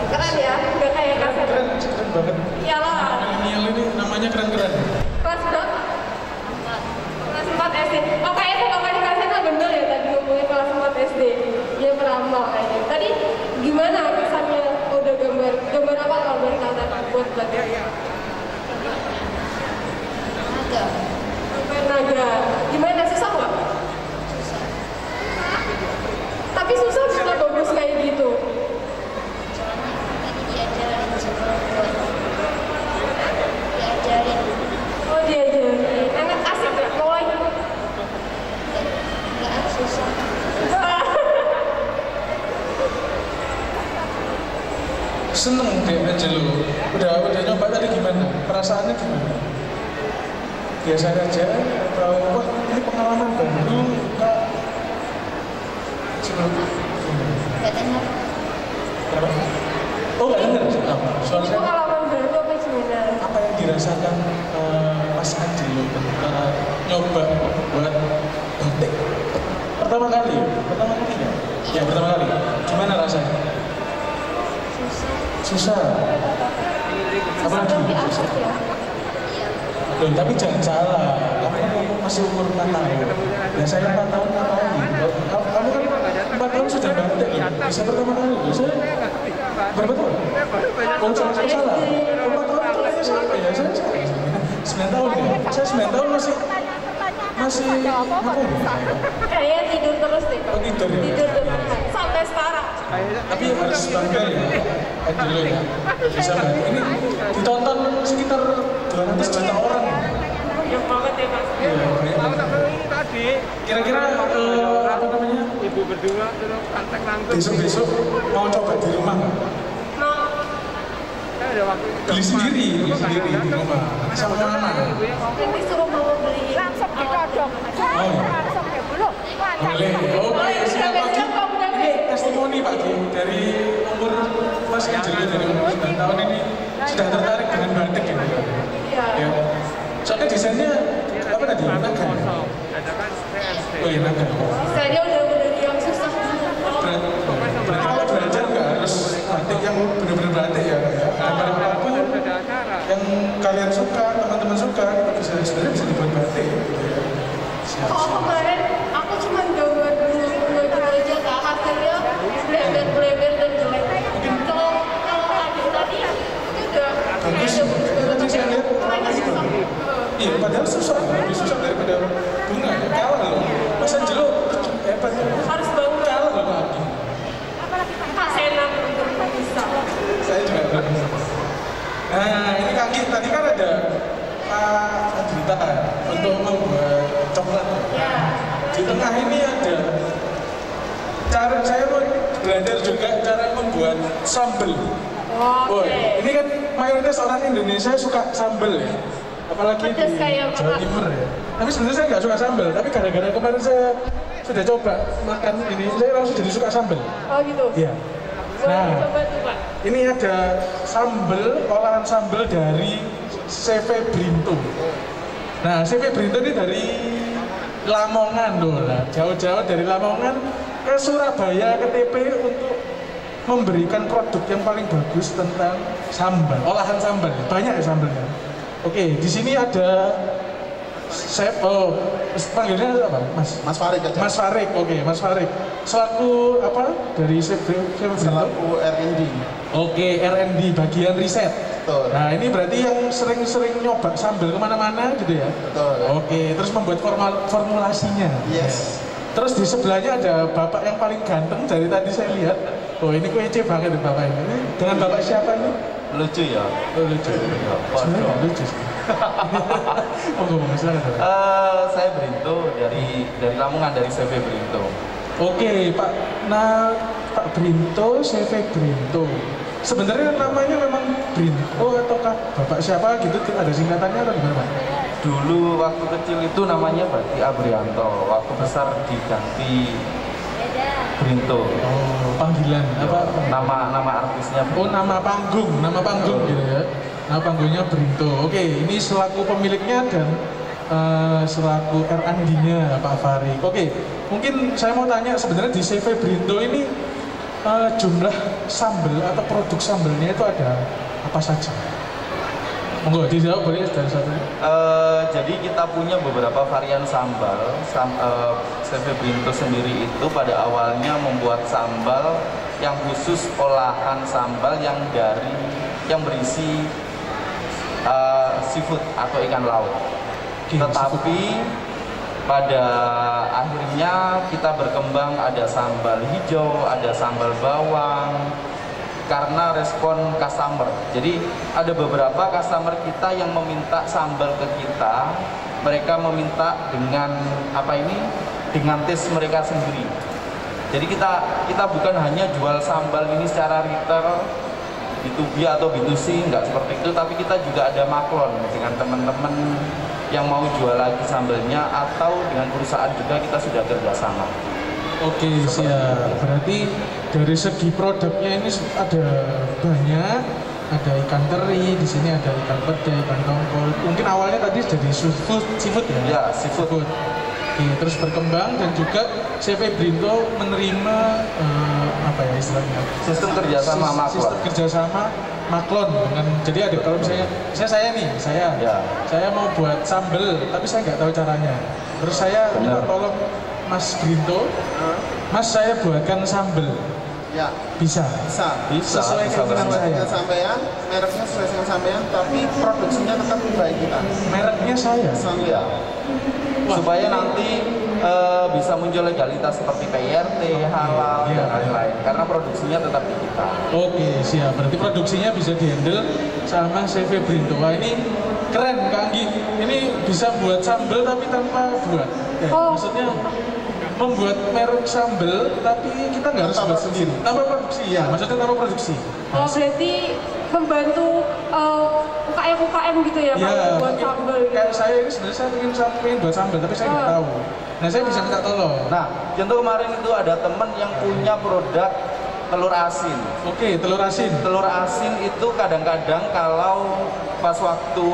Keren ya, nggak kayak Kak Sena. Keren banget. Iyalah. Milenial ini namanya keren-keren. Kelas berapa? Kelas 4 SD. Oh kayaknya bapaknya Kak Sena bener ya tadi ngomongin kelas 4 SD. Dia meramal kayaknya. Tadi gimana kesannya udah gambar apa kalau dari Kak Sena buat belajar? Naga. Gimana susah nggak? Susah. Tapi susah bisa bagus kayak gitu. Oh diajarin. Enak asik nggak? Mau lagi? Nggak susah. Seneng deh Angelo. Udah nyoba tadi gimana? Perasaannya gimana? Biasa aja atau wah ini pengalaman baru Kak? Nggak dengar. Kenapa? Oh nggak dengar? Ini pengalaman baru apa gimana? Apa yang dirasakan Mas Angelo ketika nyoba buat batik pertama kali ya? Ya pertama kali. Gimana rasanya? Susah. Apa lagi? Susah. Loh, tapi jangan salah, kamu masih umur 4 tahun. Ya saya 4 tahun ngapain? Kamu kan 4 tahun sudah batik loh. Bisa pertama kali loh. Saya berapa tahun? Oh, jangan salah. 4 tahun itu kayaknya siapa ya? Saya 9 tahun ya. Saya 9 tahun masih ngapain ya? Kayaknya tidur terus deh. Oh, tidur ya? Tidur terus. Sampai sekarang. Tapi harus bangga ya, Angelo ya. Bisa banget. Ini ditonton sekitar 200 juta orang. Banyak banget ya Mas. Iya, Tadi kira-kira apa namanya? ibu berdua terus kontak langsung. Besok-besok mau coba di rumah nggak? No. Ada waktu Beli sendiri di rumah sama mama. Nanti suruh mama beli. Langsung dikodok. Oh iya. Langsung ya belum. Boleh. Oke, siap Pak Ki. Ini testimoni Pak Ki dari umur Mas Angelo dari umur 9 tahun ini sudah tertarik dengan batik gitu. Iya. Ya. Soalnya desainnya apa tadi? Naga. Ada kan PSD. Oh iya naga. Saya udah yang susah. Berarti kalau belajar nggak harus batik yang benar-benar batik ya Kak ya. Gambar apapun yang kalian suka, teman-teman suka, sebenarnya bisa dibuat batik. Gitu ya. Oh kemarin aku cuma gambar dulu aja Kak, hasilnya bleber dan jelek. Kalau adik tadi itu udah Bagus. Tadi saya lihat iya, padahal susah, lebih susah daripada bunga ya. Kalah loh. Mas Angelo hebat ya. harus bangun. Kalah loh Pak Agi. Kak Sena belum bisa. Saya juga belum bisa. Nah, ini kaki tadi kan ada Pak Adrita untuk membuat coklat. Ya. Di tengah ini ada cara saya mau belajar juga cara membuat sambal. Oke. Oh, ini kan mayoritas orang Indonesia suka sambal ya. apalagi pedas di kayak Jawa apa? Timur ya. Tapi sebenarnya saya nggak suka sambal, tapi gara-gara kemarin saya sudah coba makan ini, saya langsung jadi suka sambal. Oh gitu. Iya. Boleh Nah, coba tuh Pak. ini ada sambal, olahan sambal dari CV Brinto. Nah, CV Brinto ini dari Lamongan loh, nah, jauh-jauh dari Lamongan ke Surabaya, ke TP untuk memberikan produk yang paling bagus tentang sambal, olahan sambal. Banyak ya sambalnya. Oke, di sini ada chef, panggilnya apa? Mas Farid aja. Mas Farid, oke, Mas Farid. Selaku apa dari chef Brinto? Selaku R&D. Oke, R&D bagian riset. Betul. Nah, ini berarti yang sering-sering nyoba sambal kemana-mana gitu ya? Betul. Oke, terus membuat formulasinya. Yes. Terus di sebelahnya ada bapak yang paling ganteng dari tadi saya lihat. Oh, ini kece banget ya bapak ini. Dengan bapak siapa ini? Lucu ya. Oh, lucu. Sebenarnya nggak lucu sih. Oh, ngomong silakan. Saya Brinto dari Lamongan, dari CV Brinto. Oke, Pak. Nah, Pak Brinto, CV Brinto. Sebenarnya namanya memang Brinto ataukah bapak siapa gitu? Ada singkatannya atau gimana, Pak? Dulu waktu kecil itu namanya Bakti Abrianto. Waktu besar diganti Brinto. Oh, panggilan apa? Nama artisnya. Oh, nama panggung gitu ya. Nama panggungnya Brinto. Oke, ini selaku pemiliknya dan selaku R&D-nya Pak Farid. Oke, mungkin saya mau tanya sebenarnya di CV Brinto ini jumlah sambal atau produk sambalnya itu ada apa saja? Monggo dijawab boleh dari satu. Jadi kita punya beberapa varian sambal. CV Brinto sendiri itu pada awalnya membuat sambal yang khusus olahan sambal yang berisi seafood atau ikan laut. Tetapi pada akhirnya kita berkembang, ada sambal hijau, ada sambal bawang, karena respon customer. Jadi ada beberapa customer kita yang meminta sambal ke kita, mereka meminta dengan dengan taste mereka sendiri. Jadi kita bukan hanya jual sambal ini secara retail, B2B atau B2C, enggak seperti itu, tapi kita juga ada maklon dengan teman-teman yang mau jual lagi sambalnya, atau dengan perusahaan juga kita sudah kerjasama. Oke, siap. Berarti dari segi produknya ini ada banyak, ada ikan teri, di sini ada ikan peda, ikan tongkol. Mungkin awalnya tadi jadi seafood ya? Ya, seafood. Oke, terus berkembang dan juga CV Brinto menerima istilahnya? Sistem kerjasama maklon. Sistem kerjasama maklon dengan, jadi ada kalau misalnya saya mau buat sambal tapi saya nggak tahu caranya, terus saya minta tolong Mas Brinto, Mas saya buatkan sambal. Ya. Bisa. Sesuai keinginan saya. Sampean, mereknya sesuai dengan sampean, tapi produksinya tetap baik kita. Mereknya saya. Iya. Supaya nanti bisa muncul legalitas seperti PRT, halal, dan lain-lain. Karena produksinya tetap di kita. Oke, siap. Berarti produksinya bisa dihandle sama CV Brinto. Wah, ini keren, Kak Anggi. Ini bisa buat sambal tapi tanpa buat. Ya, maksudnya membuat merek sambal tapi kita nggak harus buat sendiri. Tanpa produksi, ya. Maksudnya tanpa produksi. Oh, berarti membantu UKM gitu ya, Pak, buat sambal gitu. Kayak saya ini sebenarnya saya pengen buat sambal tapi saya nggak tahu. Nah, saya bisa minta tolong. Nah, contoh kemarin itu ada teman yang punya produk telur asin. Oke, telur asin. Telur asin itu kadang-kadang kalau pas waktu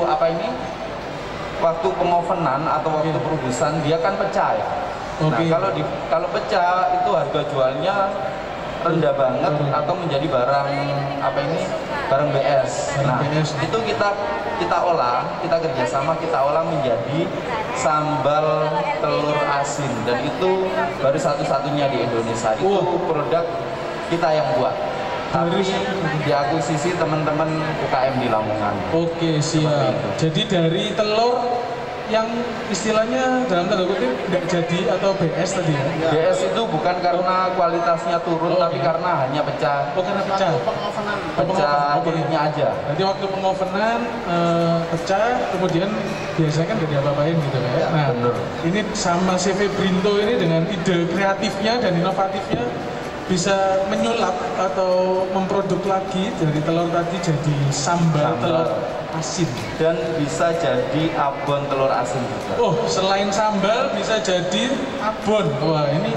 waktu pengovenan atau waktu perebusan dia kan pecah ya. Nah, kalau pecah itu harga jualnya rendah banget atau menjadi barang barang BS. Nah, itu kita olah, kita kerjasama, kita olah menjadi sambal telur asin, dan itu baru satu-satunya di Indonesia. Itu produk kita yang buat, tapi diakuisisi teman-teman UKM di Lamongan. Oke, siap. Jadi dari telur yang istilahnya dalam tanda kutip tidak jadi atau BS tadi ya? BS itu bukan karena kualitasnya turun, tapi karena hanya pecah. Oh, karena pecah? Pecah kulitnya aja. Jadi waktu pengovenan pecah, kemudian biasanya kan gak diapa-apain gitu ya? Nah, ini sama CV Brinto ini dengan ide kreatifnya dan inovatifnya bisa menyulap atau memproduk lagi dari telur tadi jadi sambal telur asin. Dan bisa jadi abon telur asin juga. Oh, selain sambal bisa jadi abon. Wah, ini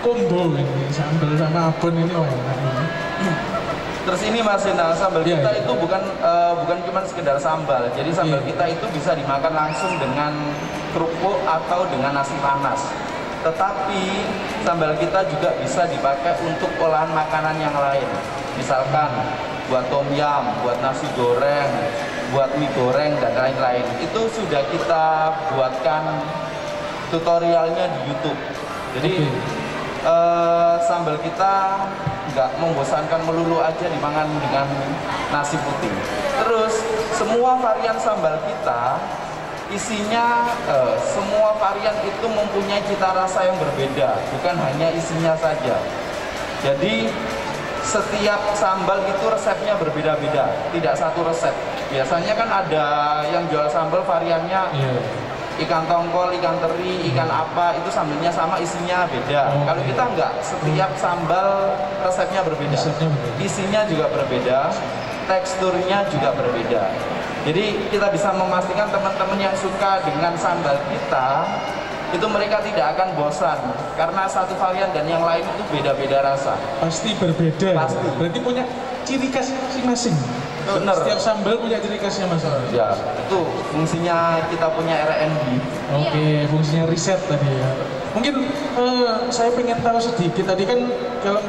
combo ini, sambal sama abon ini wah enak ini. Terus ini Mas Ina, sambal Iya, kita iya. itu bukan cuma sekedar sambal. Jadi sambal Iya. kita itu bisa dimakan langsung dengan kerupuk atau dengan nasi panas. Tetapi sambal kita juga bisa dipakai untuk olahan makanan yang lain. Misalkan buat tom yum, buat nasi goreng, buat mie goreng dan lain-lain. Itu sudah kita buatkan tutorialnya di YouTube. Jadi sambal kita nggak membosankan melulu aja dimakan dengan nasi putih. Terus semua varian sambal kita isinya semua varian itu mempunyai cita rasa yang berbeda, bukan hanya isinya saja. Jadi setiap sambal itu resepnya berbeda-beda, tidak satu resep. Biasanya kan ada yang jual sambal variannya ikan tongkol, ikan teri, ikan apa, itu sambalnya sama, isinya beda. Kalau kita enggak, setiap sambal resepnya berbeda. Isinya juga berbeda, teksturnya juga berbeda. Jadi kita bisa memastikan teman-teman yang suka dengan sambal kita, itu mereka tidak akan bosan. Karena satu varian dan yang lain itu beda-beda rasa. Pasti berbeda. Pasti. Berarti punya ciri khas masing-masing. Benar. Setiap sambal punya ciri khasnya Mas. Ya, itu fungsinya kita punya R&D. Oke, fungsinya riset tadi ya. Mungkin saya pengen tahu sedikit. Tadi kan kalau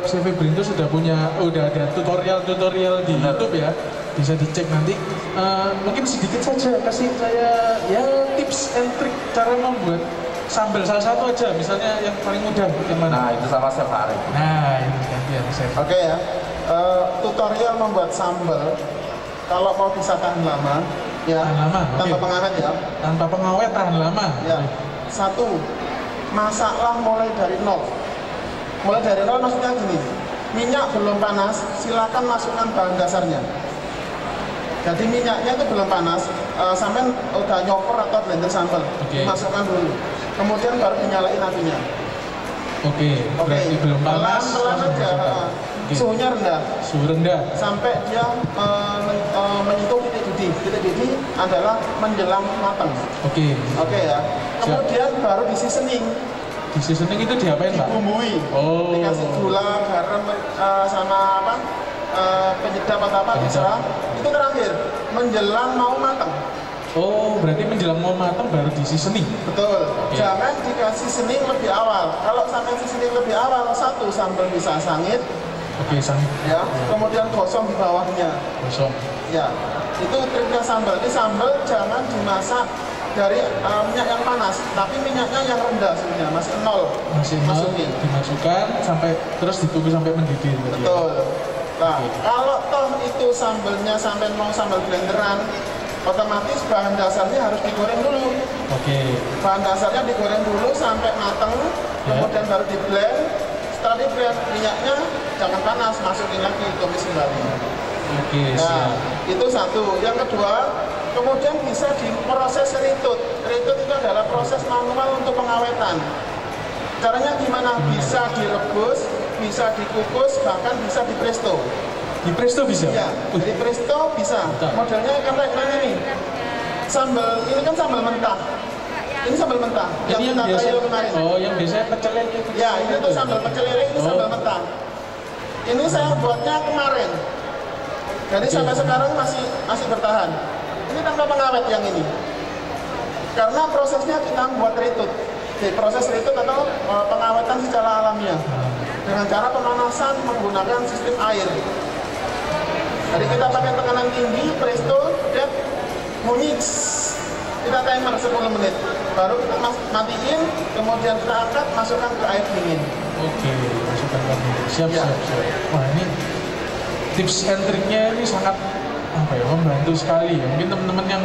Chef Brinto sudah ada tutorial di YouTube ya. Bisa dicek nanti. Mungkin sedikit saja kasih saya ya tips and trik cara membuat sambal salah satu aja. Misalnya yang paling mudah yang mana? Nah, itu sama Chef Arif. Nah, ini gantian Chef. Oke ya, tutorial membuat sambal kalau mau bisa tahan lama, ya Tahan lama, tanpa oke. pengawet ya. Tanpa pengawet tahan lama. Ya, satu, masaklah mulai dari nol. Mulai dari nol maksudnya gini, minyak belum panas, silakan masukkan bahan dasarnya. Jadi minyaknya itu belum panas, sampai udah nyopor atau blender sambal, dimasukkan dulu. Kemudian baru dinyalain apinya. Oke, berarti belum panas. Pelan-pelan aja, suhunya rendah. Suhu rendah. Sampai dia menyentuh titik didih. Titik didih adalah menjelang matang. Oke. Oke ya. Kemudian baru di seasoning. Di seasoning itu diapain Pak? Dibumbui. Oh. Dikasih gula, garam, sama apa? Penyedap atau apa terserah. Itu terakhir menjelang mau matang. Oh, berarti menjelang mau matang baru di seasoning. Betul. Jangan dikasih seasoning lebih awal. Kalau sampai seasoning lebih awal, satu sambal bisa sangit. Oke, sangit. Ya. Kemudian gosong di bawahnya. Gosong. Ya. Itu triknya sambal. Ini sambal jangan dimasak dari minyak yang panas, tapi minyaknya yang rendah sebenarnya, masih nol. Masih nol, Masukin. dimasukkan sampai terus ditunggu sampai mendidih. Betul. Nah, kalau toh itu sambalnya sampai mau sambal blenderan, otomatis bahan dasarnya harus digoreng dulu. Oke. Bahan dasarnya digoreng dulu sampai matang, kemudian baru di blend. Setelah di blend, minyaknya jangan panas, masukin lagi, tumis kembali. Oke, Nah, siap. itu satu. Yang kedua, kemudian bisa diproses retut. Retut itu adalah proses manual untuk pengawetan. Caranya gimana? Bisa direbus, bisa dikukus, bahkan bisa di presto. Di presto bisa? Ya, di presto bisa. Modelnya kan kayak ini. Sambal, ini kan sambal mentah. Ini sambal mentah. Ini yang kita biasa. trial kemarin. Oh, yang biasanya pecel lele. Ya, ini tuh sambal pecel lele, ini sambal mentah. Ini saya buatnya kemarin. Jadi sampai sekarang masih bertahan. Ini tanpa pengawet yang ini. Karena prosesnya kita buat retut. Jadi proses retut atau pengawetan secara alamiah. Dengan cara pemanasan menggunakan sistem air. Jadi kita pakai tekanan tinggi, presto, dan bunyi. Kita timer 10 menit. Baru kita matiin, kemudian kita angkat, masukkan ke air dingin. Oke, masukkan ke air. Siap. Wah, ini tips and triknya ini sangat membantu sekali ya. Mungkin teman-teman yang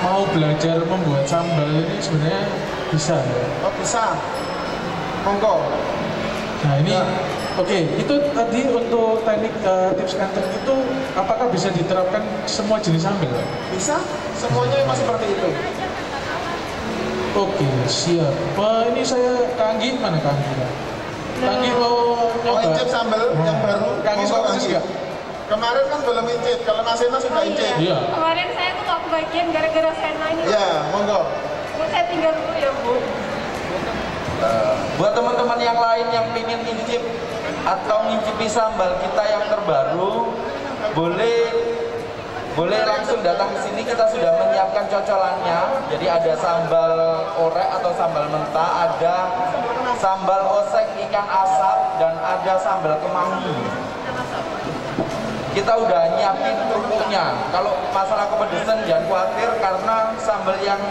mau belajar membuat sambal ini sebenarnya bisa ya. Oh bisa, monggo. Nah ini, oke, itu tadi untuk teknik tips and trik itu apakah bisa diterapkan semua jenis sambal? Bisa, semuanya emang seperti itu. Oke, siap. Wah, ini saya Kanggi, mana Kanggi? Kaki mau Mau nyoba? incip sambal yang baru? Kaki Monggo, suka Kaki. pedes nggak? Kemarin kan belum incip, kalau Mas Ena sudah incip. Iya. Kemarin saya tuh nggak kebagian gara-gara Sena ini. Ya, monggo. Saya tinggal dulu ya Bu. Buat teman-teman yang lain yang ingin incip atau ngicipi sambal kita yang terbaru, boleh langsung datang ke sini. Kita sudah menyiapkan cocolannya. Jadi ada sambal orek atau sambal mentah, ada sambal oseng ikan asap, dan ada sambal kemangi. Kita udah nyiapin kerupuknya. Kalau masalah kepedesan jangan khawatir, karena sambal yang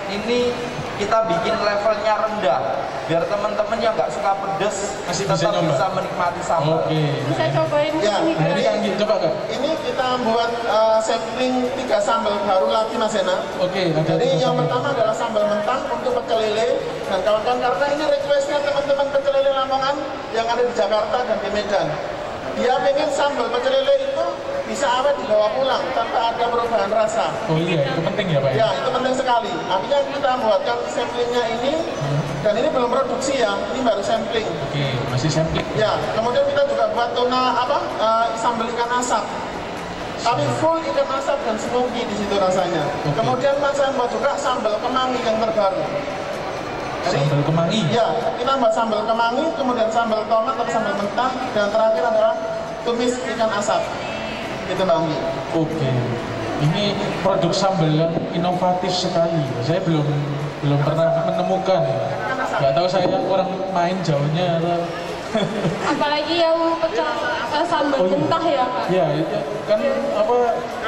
ini kita bikin levelnya rendah, biar teman-teman yang nggak suka pedes Masih bisa tetap nyoba? bisa menikmati sambal. Oke. Bisa cobain Ya, ini Nah, ini Kang Gi, coba Kak. Ini kita buat sampling 3 sambal baru lagi Mas Ena. Oke, ada Jadi tiga yang sambal. pertama adalah sambal mentah untuk pecel lele dan kawan-kawan, karena ini requestnya teman-teman pecel lele Lamongan yang ada di Jakarta dan di Medan. Dia pengen sambal pecel lele itu bisa awet dibawa pulang tanpa ada perubahan rasa. Oh iya, itu penting ya Pak ya? Ya, itu penting sekali. Artinya kita buatkan samplingnya ini, dan ini belum produksi ya, ini baru sampling. Oke, masih sampling. Ya, kemudian kita juga buat tuna sambal ikan asap. Tapi full ikan asap dan smoky di situ rasanya. Oke. Kemudian Mas saya buat juga sambal kemangi yang terbaru. Jadi, Sambal kemangi? Ya, kita buat sambal kemangi, kemudian sambal tomat atau sambal mentah, dan terakhir adalah tumis ikan asap. Itu Bang Gi. Oke. Ini produk sambal yang inovatif sekali. Saya belum pernah menemukan. Nggak tahu saya orang main jauhnya atau... Apalagi yang pecel sambal Oh, iya. mentah ya Kak. Ya, itu kan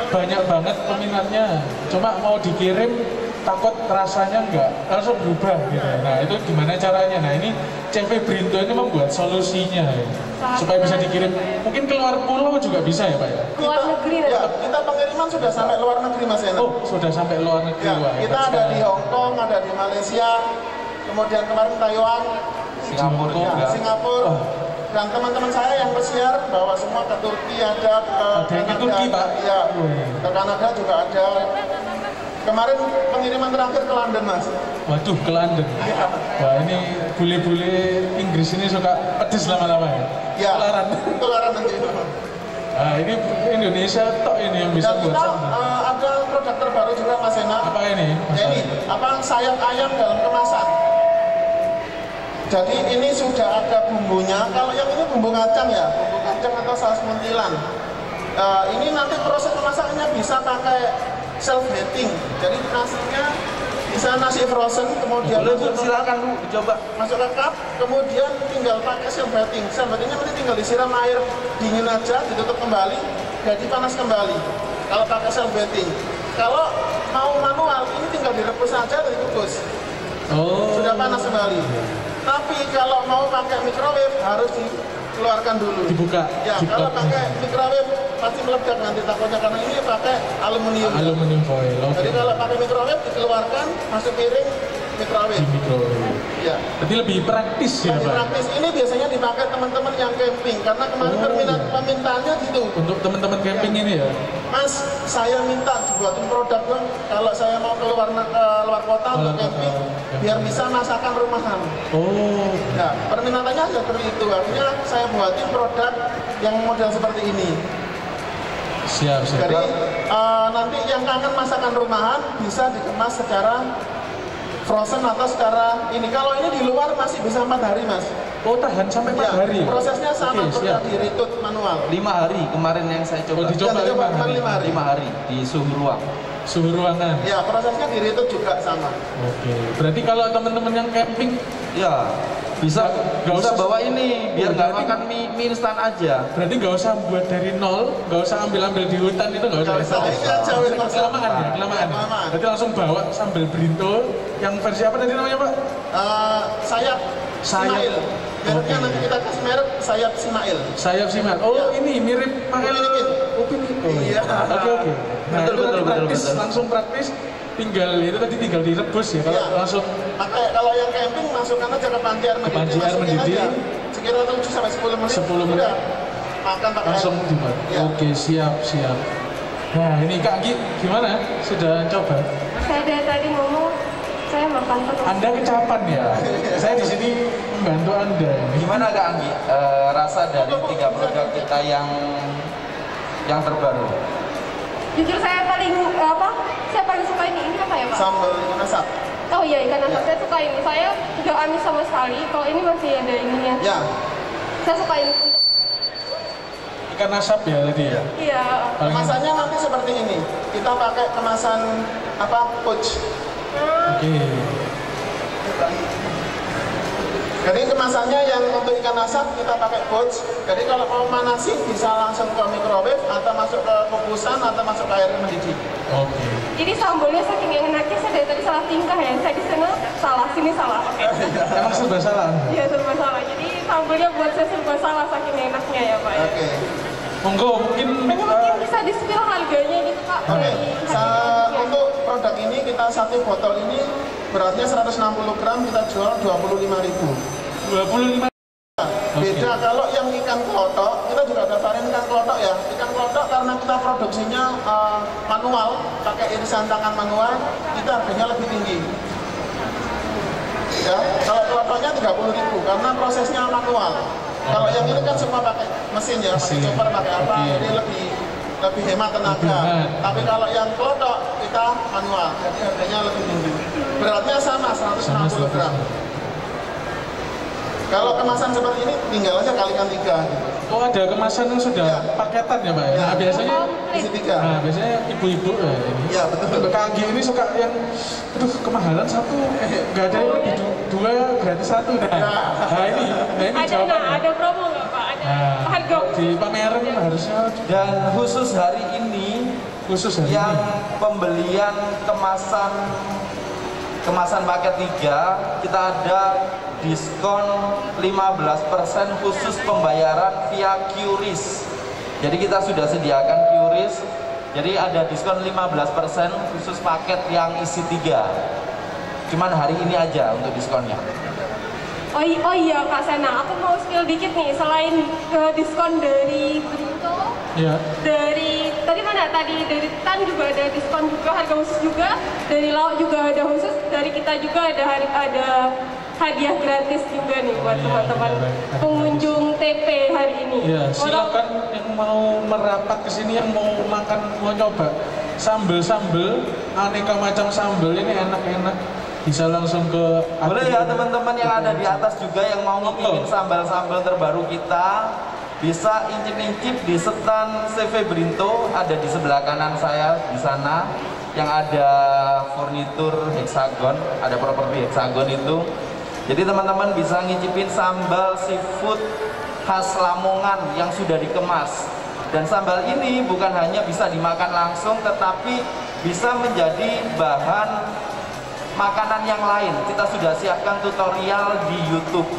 banyak banget peminatnya. Cuma mau dikirim takut rasanya nggak langsung berubah gitu. Nah itu gimana caranya? Nah ini CV Brinto ini membuat solusinya ya, supaya bisa dikirim. Mungkin keluar pulau juga bisa ya Pak ya? Luar negeri nanti. Ya, kita pengiriman sudah sampai luar negeri Mas Ena. Oh sudah sampai luar negeri. Ya, Wah, kita hebat ada sekali. di Hong Kong, ada di Malaysia, kemudian kemarin Taiwan, Singapura Jepang. juga. Singapura, Oh. dan teman-teman saya yang pesiar bawa semua ke Turki, ada ke Ada yang ke Turki, Pak? Ya, Wih. ke Kanada juga ada. Kemarin pengiriman terakhir ke London Mas. Waduh, ke London. Ya, Wah ini bule-bule Inggris ini suka pedes lama-lama ya? ya, Ketularan. ketularan nanti. Nah ini Indonesia tok ini yang bisa Dan buat kita sambal. ada produk terbaru juga Mas Ena. Apa ini? Mas Ya, ini Ari? sayap ayam dalam kemasan. Jadi ini sudah ada bumbunya. Kalau yang ini bumbu kacang ya, bumbu kacang atau saus muntilan. Ini nanti proses pemasakannya bisa pakai self heating. Jadi nasinya bisa nasi frozen, kemudian Boleh Bu, silakan Bu, dicoba. masuk ke cup, kemudian tinggal pakai self heating. Self heatingnya nanti tinggal disiram air dingin aja, ditutup kembali, jadi panas kembali. Kalau pakai self heating. Kalau mau manual, ini tinggal direbus saja dan dikukus. Oh. Sudah panas kembali. Tapi kalau mau pakai microwave harus dikeluarkan dulu. Dibuka. Ya, Dibuka. kalau pakai microwave pasti meledak nanti takutnya, karena ini pakai aluminium. Aluminium foil. Oke. Jadi kalau pakai microwave dikeluarkan, masuk piring, microwave. Di microwave. Ya. Berarti lebih praktis ya Lebih Pak? praktis. Ini biasanya dipakai teman-teman yang camping, karena kemarin Oh. permintaannya gitu. Untuk teman-teman camping ini ya? Mas, saya minta dibuatin produk dong kalau saya mau keluar luar kota untuk camping, biar bisa masakan rumahan. Oh. Nah, perminatannya seperti itu. Artinya saya buatin produk yang model seperti ini. Siap, siap. Jadi nanti yang kangen masakan rumahan bisa dikemas secara frozen atau secara ini. Kalau ini di luar masih bisa 4 hari, Mas. Oh tahan sampai 4 Ya, hari ya? prosesnya sama Oke, seperti siap. di retut manual. 5 hari kemarin yang saya Oh coba. dicoba Ya, dicoba 5 hari? 5 hari. 5 hari di suhu ruang. Suhu ruangan? Ya, prosesnya di retut juga sama. Oke. Berarti kalau teman-teman yang camping, Ya, bisa Nggak bisa usah- bawa ini biar Oh, nggak berarti- makan mie instan aja. berarti nggak usah buat dari nol, nggak usah ambil-ambil di hutan itu nggak usah. Nggak usah, ini aja, wes, Mas. Kelamaan ya, kelamaan. Kelamaan. Berarti langsung bawa sambal brinto yang versi apa tadi namanya Pak? Sayap Sayap. Simail. Mereknya Oke. nanti kita kasih merek Sayap Simail. Sayap simal. Oh Ya. ini mirip pakai Upin-ipin. upin. Oh Iya. Oke oke. Nah Betul, itu betul, nanti betul, praktis, betul. langsung praktis. Tinggal itu tadi tinggal direbus ya. Kalau Iya. langsung Pakai kalau yang camping masukkan aja ke panci air mendidih. panci air Masukin mendidih. aja. Sekira 7 sampai 10 menit. 10 menit. Udah. Makan pakai langsung air. dibuat. Ya. Oke siap siap. Nah ini Kak Gi gimana? Sudah coba? Saya dari tadi ngomong Saya makan terus. Anda kecapan ya. Saya di sini membantu Anda. Gimana Kak Anggi, rasa dari 3 produk kita yang terbaru? Jujur saya paling suka ini apa ya Pak? Sambal ikan asap. Oh iya ikan asap, saya suka ini. Saya nggak amis sama sekali. Kalau ini masih ada ininya. Ya. Saya suka ini. Ikan asap ya tadi ya? Iya. Kemasannya nanti seperti ini. Kita pakai kemasan pouch. Oke. Jadi kemasannya yang untuk ikan asap kita pakai pouch. Jadi kalau mau manasin bisa langsung ke microwave atau masuk ke kukusan atau masuk ke air mendidih. Oke. Jadi sambalnya saking enaknya saya dari tadi salah tingkah ya. Saya di sana salah, sini salah. Oke. Emang serba salah? Iya serba salah. Jadi sambalnya buat saya serba salah saking enaknya ya Pak. Oke. Monggo mungkin bisa di-spill harganya gitu Pak. Oke. Untuk produk ini kita satu botol ini beratnya 160 gram kita jual 25.000. 25. Beda kalau yang ikan klotok, kita juga ada varian ikan klotok ya. Ikan klotok karena kita produksinya manual, pakai irisan tangan manual, kita harganya lebih tinggi. Ya, kalau klotoknya 30.000 karena prosesnya manual. Kalau yang ini kan semua pakai mesin ya, pakai chopper, pakai apa, jadi lebih hemat tenaga. Tapi kalau yang klotok kita manual, jadi harganya lebih tinggi. Beratnya sama 160 gram. Kalau kemasan seperti ini tinggal aja kalikan 3 gitu. Oh ada kemasan yang sudah paketan ya Pak? Ya. Nah biasanya isi 3. Nah biasanya ibu-ibu ini. Iya betul. Kaki ini suka yang, aduh kemahalan satu, nggak ada yang lebih 2 gratis 1. Nah ini ada promo nggak Pak? Ada harga di pameran harusnya. Dan khusus hari ini yang pembelian kemasan paket 3 kita ada diskon 15% khusus pembayaran via QRIS. Jadi kita sudah sediakan QRIS, jadi ada diskon 15% khusus paket yang isi 3. Cuman hari ini aja untuk diskonnya. Oh iya Kak Sena, aku mau spill dikit nih. Selain diskon dari Brinto, dari Tan juga ada diskon juga, harga khusus juga. Dari Lauk juga ada khusus. Dari kita juga ada hadiah gratis juga nih buat teman-teman pengunjung TP hari ini. Ya, silakan yang mau merapat ke sini, yang mau makan, mau coba sambel-sambel, aneka macam sambel ini enak-enak. Bisa langsung ke boleh ya teman-teman yang ada di atas juga yang mau ngicipin sambal-sambal terbaru kita, bisa incip-incip di stand CV Brinto, ada di sebelah kanan saya di sana yang ada furnitur hexagon, ada properti hexagon itu. Jadi teman-teman bisa ngicipin sambal seafood khas Lamongan yang sudah dikemas. Dan sambal ini bukan hanya bisa dimakan langsung, tetapi bisa menjadi bahan makanan yang lain. Kita sudah siapkan tutorial di YouTube.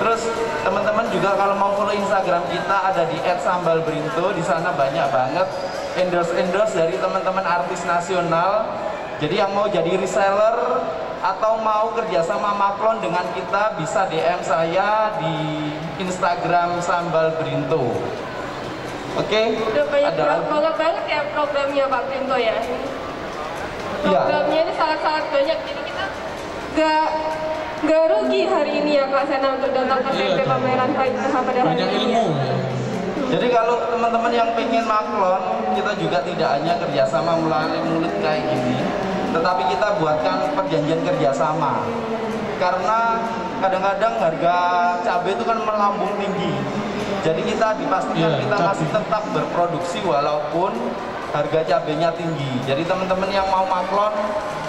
Terus teman-teman juga kalau mau follow Instagram kita ada di @sambalbrinto. Di sana banyak banget endorse dari teman-teman artis nasional. Jadi yang mau jadi reseller atau mau kerjasama maklon dengan kita bisa DM saya di Instagram Sambal Brinto. Oke? Udah banyak banget ya programnya Pak Brinto ya. Programnya ini sangat-sangat banyak, jadi kita nggak rugi hari ini ya Kak Sena untuk datang ke TP pameran pada hari ini. Ilmu. Jadi kalau teman-teman yang pengen maklon, kita juga tidak hanya kerjasama melalui mulut kayak gini, tetapi kita buatkan perjanjian kerjasama. Karena kadang-kadang harga cabai itu kan melambung tinggi. Jadi kita dipastikan kita masih tetap berproduksi walaupun harga cabainya tinggi. Jadi teman-teman yang mau maklon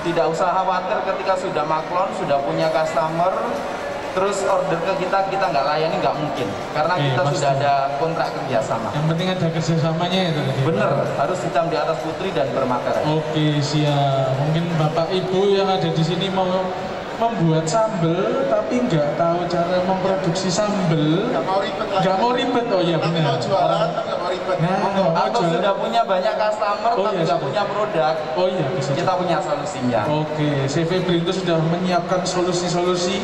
tidak usah khawatir ketika sudah maklon, sudah punya customer, terus order ke kita nggak layani, nggak mungkin. Karena kita sudah ada kontrak kerjasama. Yang penting ada kerjasamanya itu. Bener, harus hitam di atas putih dan bermaterai. Oke, siap. Mungkin Bapak Ibu yang ada di sini mau membuat sambel tapi nggak tahu cara memproduksi sambel, nggak mau ribet. Oh iya benar. Mau jualan tapi nggak mau ribet. Atau sudah punya banyak customer tapi nggak punya produk. Oh iya bisa. Kita punya solusinya. Oke, CV Brinto sudah menyiapkan solusi-solusi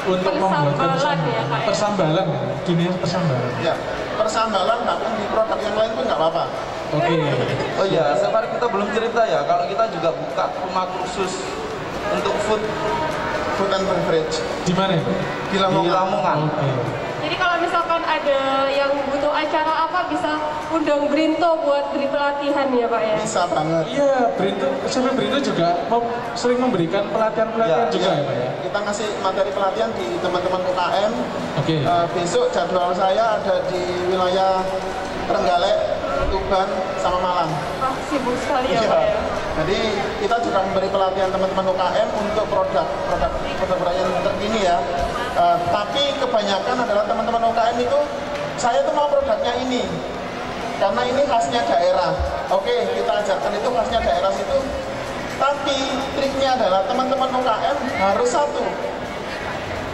untuk membuat persambalan, dunia persambalan. Ya, persambalan bahkan di produk yang lain pun nggak apa-apa. Oke. Oh iya, sekarang kita belum cerita ya. Kalau kita juga buka rumah khusus untuk food and beverage. Di mana? Di Lamongan. di Lamongan. Jadi kalau misalkan ada yang butuh acara apa bisa undang Brinto buat beri pelatihan ya Pak ya? Bisa banget. Iya, SMP Brinto juga sering memberikan pelatihan-pelatihan juga ya Pak ya? Kita ngasih materi pelatihan di teman-teman UKM. Oke. Besok jadwal saya ada di wilayah Trenggalek, Tuban, sama Malang. Wah, sibuk sekali ya Iya. Pak ya? Jadi kita juga memberi pelatihan teman-teman UKM untuk produk yang terkini ya. Tapi kebanyakan adalah teman-teman UKM itu, saya tuh mau produknya ini, karena ini khasnya daerah. Oke, kita ajarkan itu khasnya daerah situ. Tapi triknya adalah teman-teman UKM harus satu.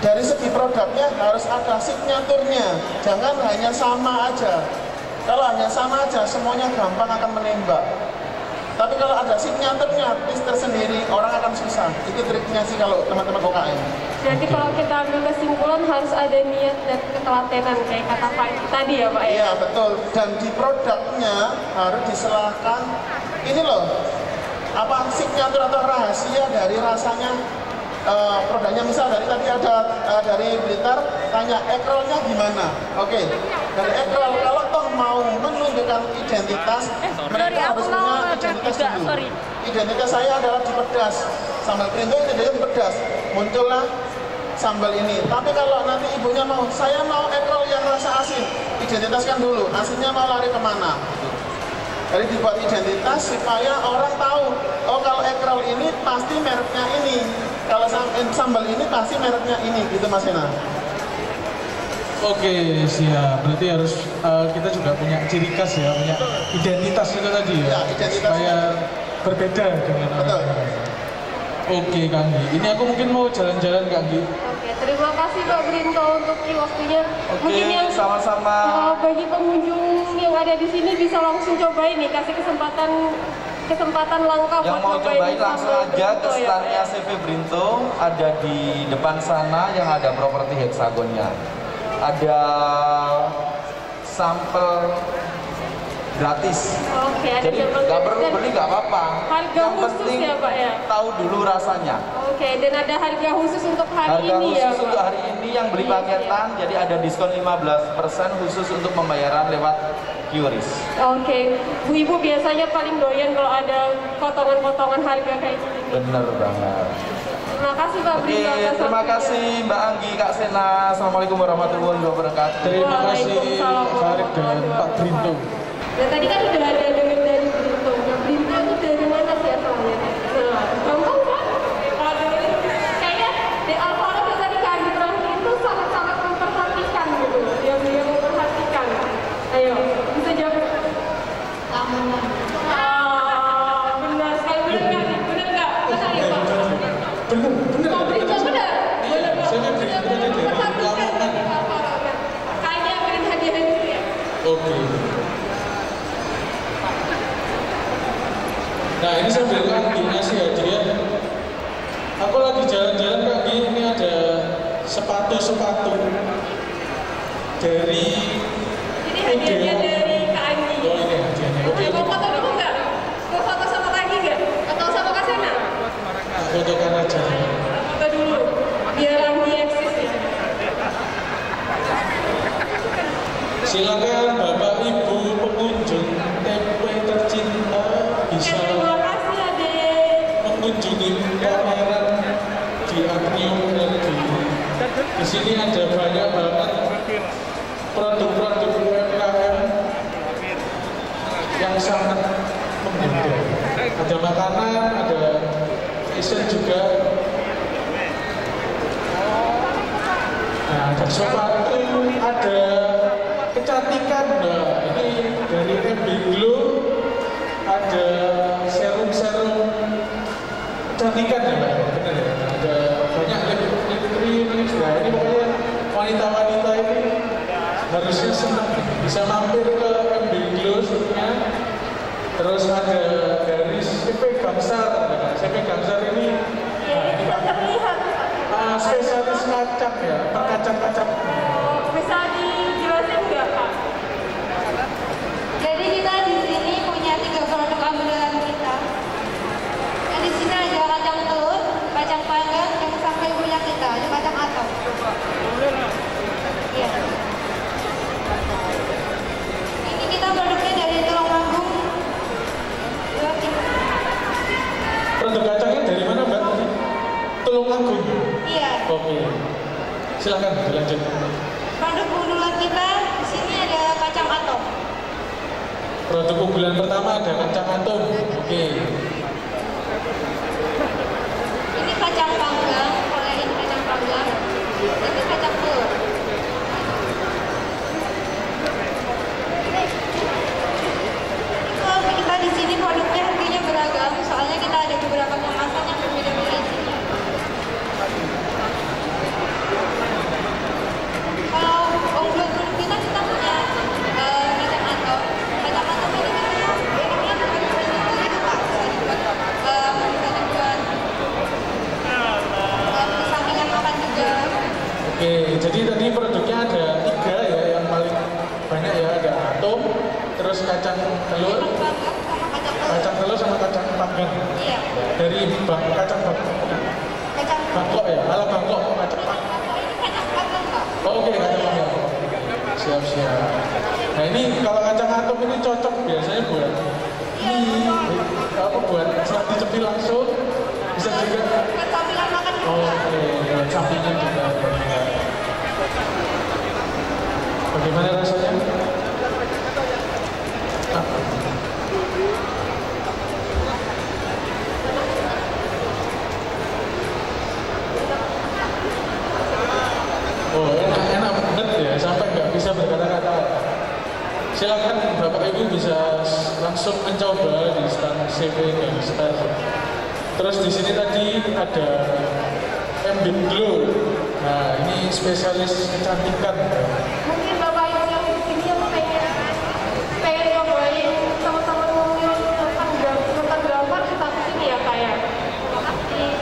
Dari segi produknya harus ada signaturnya, jangan hanya sama aja. Kalau hanya sama aja, semuanya gampang akan menembak. Tapi kalau ada signaturnya, tersendiri, orang akan susah. Itu triknya sih kalau teman-teman UKM. Jadi kalau kita ambil kesimpulan harus ada niat dan ketelatenan kayak kata Pak tadi ya Pak ya? Iya betul. Dan di produknya harus diserahkan ini loh, apa signatur atau rahasia dari rasanya produknya. Misal dari tadi ada dari Blitar tanya ekrolnya gimana? Oke. Dari ekrol kalau toh mau menunjukkan identitas, mereka harus punya identitas dulu. Identitas saya adalah di pedas. Sambal Brinto identitasnya di pedas. Muncullah sambal ini. Tapi kalau nanti ibunya mau, saya mau ekrol yang rasa asin, identitaskan dulu. Asinnya mau lari kemana? Jadi dibuat identitas supaya orang tahu, oh kalau ekrol ini pasti mereknya ini, kalau sambal ini pasti mereknya ini, gitu Mas Hena. Oke, siap. Berarti harus kita juga punya ciri khas ya, punya identitas itu tadi ya, identitas supaya berbeda dengan orang lain. Oke, Kang Gi. Ini aku mungkin mau jalan-jalan, Kang Gi. Oke, terima kasih Pak Brinto untuk waktunya. Oke, Mungkin yang sama-sama. Bagi pengunjung yang ada di sini bisa langsung cobain nih, kasih kesempatan langka Yang buat mau cobain langsung sambal aja ke Brinto ya, standnya Pak. CV Brinto, ada di depan sana yang ada properti heksagonnya. Ada sampel gratis. Oke, ada Jadi sampel nggak gratis perlu dan beli nggak apa-apa. harga Yang khusus penting ya, Pak, ya? tahu dulu rasanya. Oke, dan ada harga khusus untuk hari Harga ini khusus ya Pak? untuk hari ini yang beli Iya, paketan, jadi ada diskon 15% khusus untuk pembayaran lewat QRIS. Oke, Bu Ibu biasanya paling doyan kalau ada potongan-potongan harga kayak gini. Bener banget. Terima kasih Pak Oke, Brinto atas terima waktunya. kasih Mbak Anggi, Kak Sena. Assalamualaikum warahmatullahi wabarakatuh. Terima kasih Waalaikumsalam Farid dan warahmatullahi Pak Brinto. Nah tadi kan udah ada dengar dari Brinto. Nah Brinto itu dari mana sih asalnya? Nah gampang kan? Kalau dari kayaknya di Alfaro yang tadi Kak Andi terakhir itu sangat-sangat memperhatikan gitu. Dia memperhatikan. Ayo, bisa jawab. Lamongan. Benar sekali. Benar nggak? Benar nggak? Benar ya Pak? Bener. Pak Brinto benar? Iya, saya Brinto dari Lamongan. Kayaknya beriin hadiah itu ya? Oke. Nah ini sambil lagi ngasih hadiah. Aku lagi jalan-jalan lagi, ini ada sepatu-sepatu dari Ini hadiahnya dari Kak Andi. Oh ini hadiahnya. Oke, Mau foto dulu nggak? Mau foto sama Kak Andi nggak? Atau sama Kak Sena? fotokan aja. Foto dulu, biar Andi eksis ya. Silakan Bapak Ibu pengunjung TP tercinta bisa Terima kasih Adek. mengunjungi pameran di Agnium Energy. Di sini ada banyak banget produk-produk UMKM yang sangat membeda. Ada makanan, ada fashion juga. Nah, ada sepatu, ada kecantikan. Nah, ini dari MB Glow, ada serum-serum kecantikan ya Pak, benar ya. Ada banyak lip cream. Nah, ini pokoknya wanita-wanita ini harusnya senang bisa mampir ke MB Glow shopnya. Terus ada dari CP Gamsar. Nah, CP Gamsar ini Terlihat. spesialis kacang ya, perkacang-kacang. Bisa dijelasin nggak Pak? Jadi kita di sini punya 3 produk andalan kita. Nah, di sini ada kacang telur, Silahkan dilanjut. Produk unggulan kita di sini ada kacang atom. Produk unggulan pertama ada kacang atom. Oke. Ini kacang panggang, kalau ini kacang panggang, ini kacang telur. Kalau kita di sini produknya harganya beragam, soalnya kita ada beberapa kemasan yang berbeda-beda isinya. Kalau unggulan produk kita punya kacang atom. Kacang atom ini kita enaknya buat itu Pak, bisa dibuat sampingan makan juga. Oke, jadi tadi produknya ada 3 ya, yang paling banyak ya, ada atom, terus kacang telur, kacang telur sama kacang panggang. Iya. Dari kacang Bangkok ya, ala Bangkok kacang panggang. Ini kacang panggang Pak. Oke, kacang panggang. Siap-siap. Nah ini kalau kacang atom ini cocok biasanya buat buat saat dicepi langsung, bisa juga Buat sampingan makan juga. oke, buat sampingan juga. Bagaimana rasanya? Oh, enak banget ya, sampai nggak bisa berkata-kata. Silakan Bapak Ibu bisa langsung mencoba di stand CV dan stand. Terus di sini tadi ada Ambient Glow. Nah, ini spesialis kecantikan. Mungkin Bapak Ibu yang di sini yang pengen nyobain sama-sama nonton gambar kita kesini ya Kak ya. Terima kasih.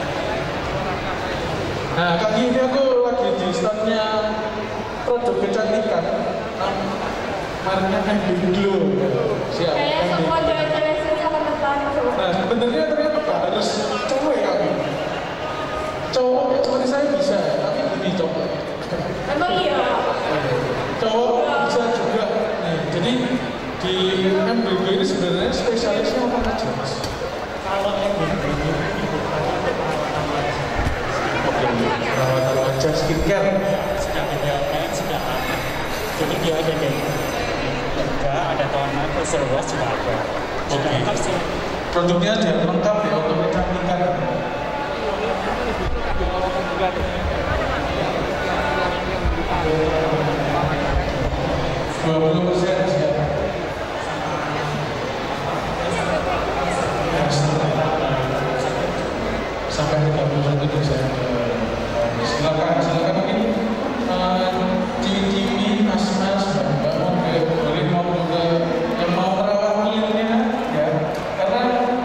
Nah, kali ini aku lagi di standnya produk kecantikan. Merknya Ambient Glow. Siap. Kayaknya semua cewek-cewek sini akan tertarik. Nah, sebenarnya ternyata nggak harus cewek kami. Cowok seperti saya bisa, tapi lebih cowok. Emang iya. Cowok bisa juga. Nih, jadi di Ambient Glow ini sebenarnya spesialisnya apa aja, Mas? Kalau Ambient Glow ini bukan Perawatan wajah skincare. sudah BPOM, sudah ada. Jadi dia ada juga ada toner, facial wash juga ada. Juga Oke. lengkap sih. Produknya ada lengkap ya untuk kecantikan. 20% siap. Sampai 31 bisa. Silakan mungkin cici-cici, mas-mas, mbak boleh mau ke yang mau merawat kulitnya ya, karena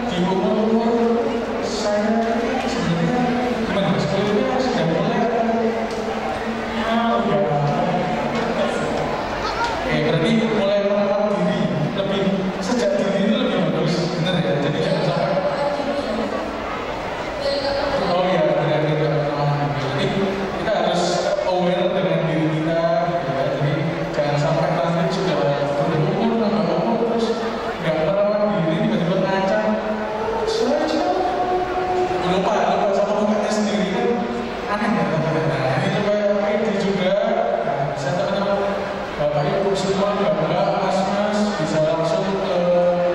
di umur saya sebenarnya gimana, kulitnya sudah mulai berarti mulai merawat diri lebih sejak dini itu lebih bagus, benar ya, jadi jangan sampai oh iya, benar-benar jadi kita harus aware dengan diri kita ya, jadi jangan sampai nanti sudah berumur tambah umur terus nggak merawat diri tiba-tiba ngaca saya lupa sama mukanya sendiri kan aneh ya. Nah ini coba ini juga bisa teman-teman Bapak Ibu semua Bapak Mas bisa langsung ke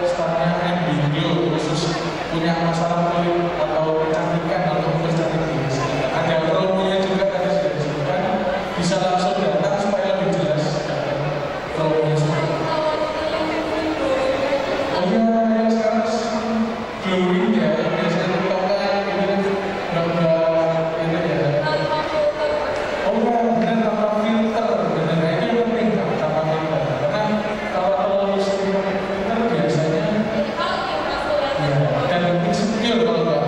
standnya Ambient Glow khusus punya masalah kulit atau kecantikan atau kecantikan diri. Ada promonya juga tadi sudah disebutkan, bisa langsung datang supaya lebih jelas promonya semua. Oh iya, yang sekarang glowing ya, yang biasanya TikToknya ini nggak ini ya. Oh iya, benar tanpa filter, benar nah, ini yang penting tanpa filter. Karena kalau terlalu sering pakai filter biasanya ya, dan insecure kalau nggak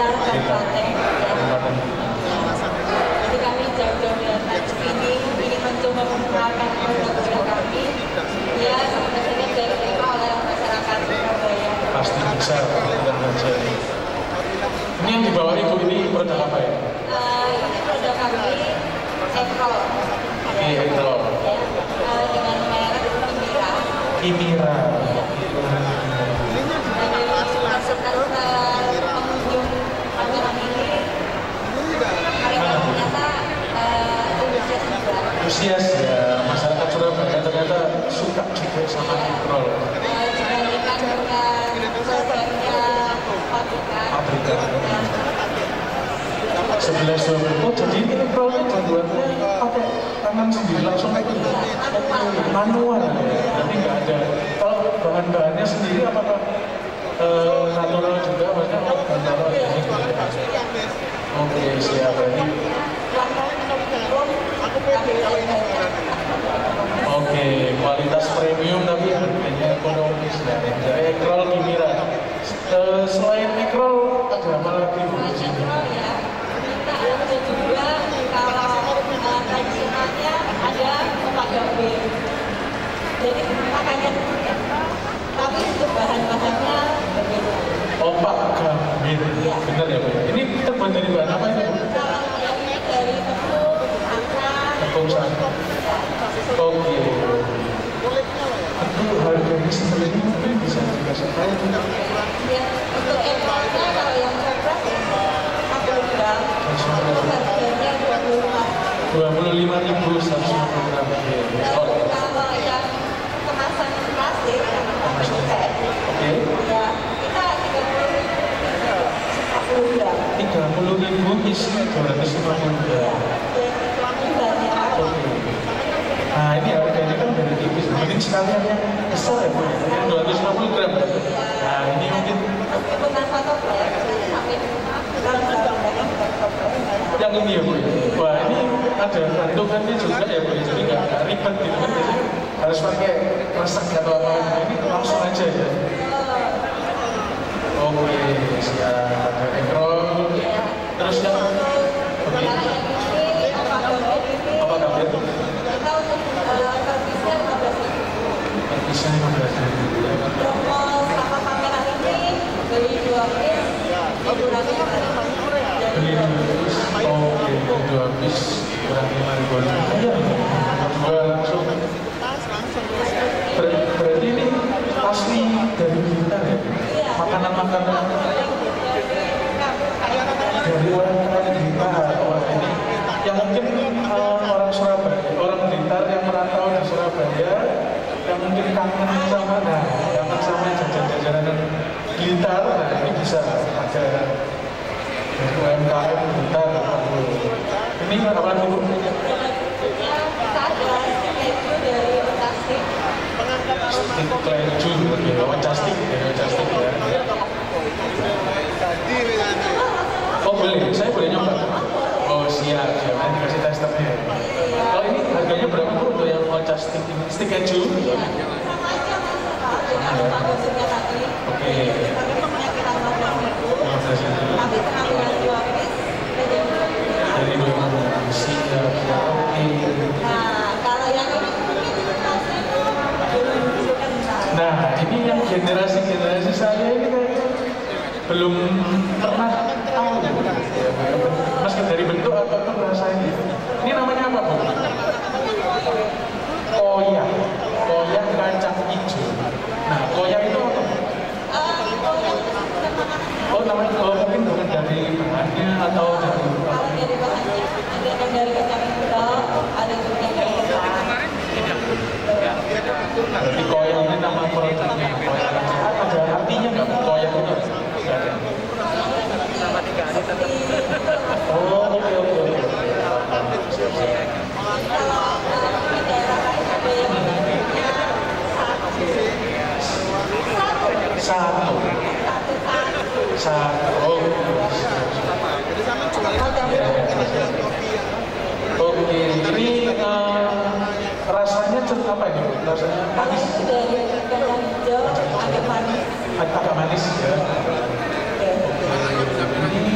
Blitar, Kabupaten. Jadi kami jauh-jauh datang ke sini ingin mencoba memperkenalkan produk kami. Ya, sebenarnya diterima oleh masyarakat Surabaya. Pasti bisa, tenang aja. Ini yang dibawa ibu ini produk apa ya? Ini produk kami Ekrol. Oke, Ekrol. Ya, dengan merek Kimira. Kimira. Masukkan ke pengunjung kami ini. Mereka ternyata antusias ya, masyarakat Surabaya ternyata suka juga sama Ekrol. Dibandingkan dengan produknya pabrikan. 11-20. Oh, jadi ini Ekrolnya dibuatnya pakai tangan sendiri langsung kayak gitu? Manual ya? Berarti nggak ada. Kalau bahan-bahannya sendiri apakah natural juga? Maksudnya natural ini? Oke, siap. Berarti oke, kualitas premium tapi harganya ekonomis ya. Ekrol Kimira. Selain Ekrol ada apa lagi Bu di sini? Ada juga kalau kerajinan ada Pak Gambir. Jadi makanya tapi untuk bahan-bahannya berbeda. Oh, Pak Gambir. Benar ya Bu? Ini terbuat dari bahan apa ini Bu? Ini dari tepung sangka. Tepung sangka. Oke. Itu harganya sebenarnya mungkin bisa dikasih tahu. Ya, untuk ekornya kalau yang surprise 50 gram, harganya 25.150 gram. Kalau yang kemasan plastik, yang pakai pet, ya kita 30 gram. 30.000 isi 250 gram. Oke. Nah ini harganya kan dari tipis, mungkin sekalian yang besar ya Bu, yang 250 gram. Nah ini mungkin yang ini ya Bu. Wah ini ada gantungannya juga ya Bu, jadi nggak ribet gitu kan, jadi harus pakai resek atau apa, ini langsung aja ya. Oke, siap. Ada Ekrol, terus yang apa Gambir? Bisa 15.000. Promo sama kamera ini beli 2 piece dikurangi 5.000. Beli 2 piece kurangi 5.000. Iya, dua langsung. Berarti ini asli dari Blitar ya? Makanan-makanan dari orang Blitar. Wah ini yang mungkin orang Surabaya, orang Blitar yang merantau di Surabaya, yang mungkin kangen sama, kangen sama jajan-jajanan Blitar, nah ini bisa ada dari UMKM Blitar. Ini apa lagi Bu? Kita ada keju dari Otastik. Stik keju, Otastik ya. Oh boleh, saya boleh nyoba. Oh siap, nanti kasih testernya. Kalau ini harganya berapa Bu untuk yang Otastik ini? Stik keju? Sama aja Mas, dengan produksinya tadi. Oke. Kita 15.000. Tapi pengambilan 2 piece dari 2000. Siap. Oke. Nah, kalau yang ini mungkin masih belum kenal. Nah, ini yang generasi saya ini kayaknya belum pernah tahu. Meski dari bentuk ataupun rasanya. Ini namanya apa Bu? Koyak. Koyak kacang hijau. Nah, koyak itu apa? Oh, namanya mungkin bukan dari bahannya atau dari Kalau dari bahannya ada yang dari kacang hijau, ada juga yang dari kentang. Berarti koyak ini nama produknya. Ada artinya nggak Bu koyak itu? Nggak ada. Oh, oke. Kalau di daerah lain ada yang namanya Satu. Oke, ini rasanya apa ini? Rasanya manis. dari kacang hijau agak manis. Agak manis ya. Ini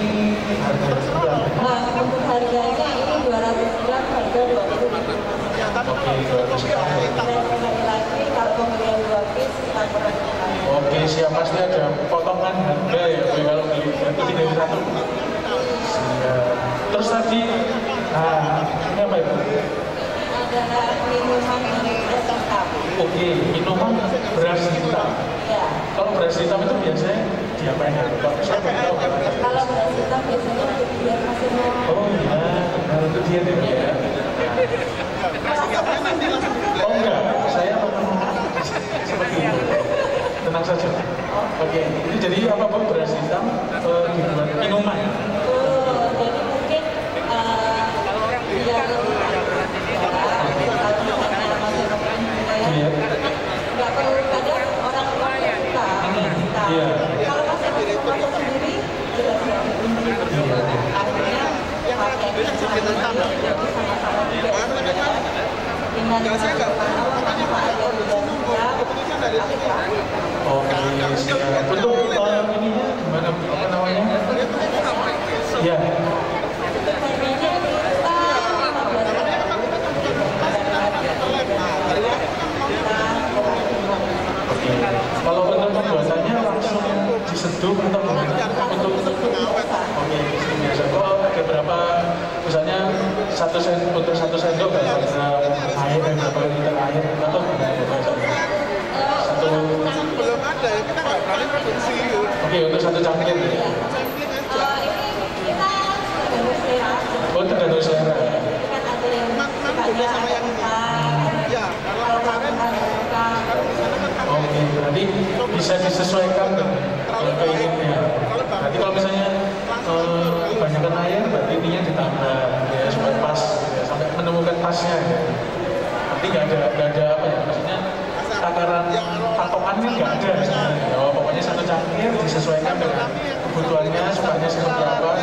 minuman dari beras hitam. Oke, minuman beras hitam. Ya. Kalau beras hitam itu biasanya diapain ya? Kalau beras hitam biasanya untuk biar masih mau. Oh iya, benar itu dia nih ya. Oh enggak, saya seperti itu. Tenang saja. Oke, ini jadi apa pun beras hitam dibuat minuman. Oh, jadi mungkin biar lebih Iya. nggak perlu kadang orang yang suka. Iya. Kalau masih masak sendiri jelas ya. Artinya pakai jadi sama-sama juga dengan Oke, siap. Untuk ininya gimana? Apa namanya? Ya. Oke. Kalau untuk pembuatannya langsung diseduh atau gimana? Untuk oke, biasa. Oh, ada berapa? Misalnya untuk 1 sendok berapa air dan berapa liter air atau gimana? Belum ada ya, kita nggak berani produksi. Oke, untuk 1 cangkir. Oh, tergantung selera. Oke, berarti bisa disesuaikan dengan keinginannya. Berarti kalau misalnya kebanyakan air, berarti ininya ditambah ya supaya pas, ya, sampai menemukan pasnya. Ya. Berarti nggak ada apa ya, maksudnya takaran patokannya nggak ada. Oh, pokoknya 1 cangkir disesuaikan dengan kebutuhannya, sukanya seperti apa.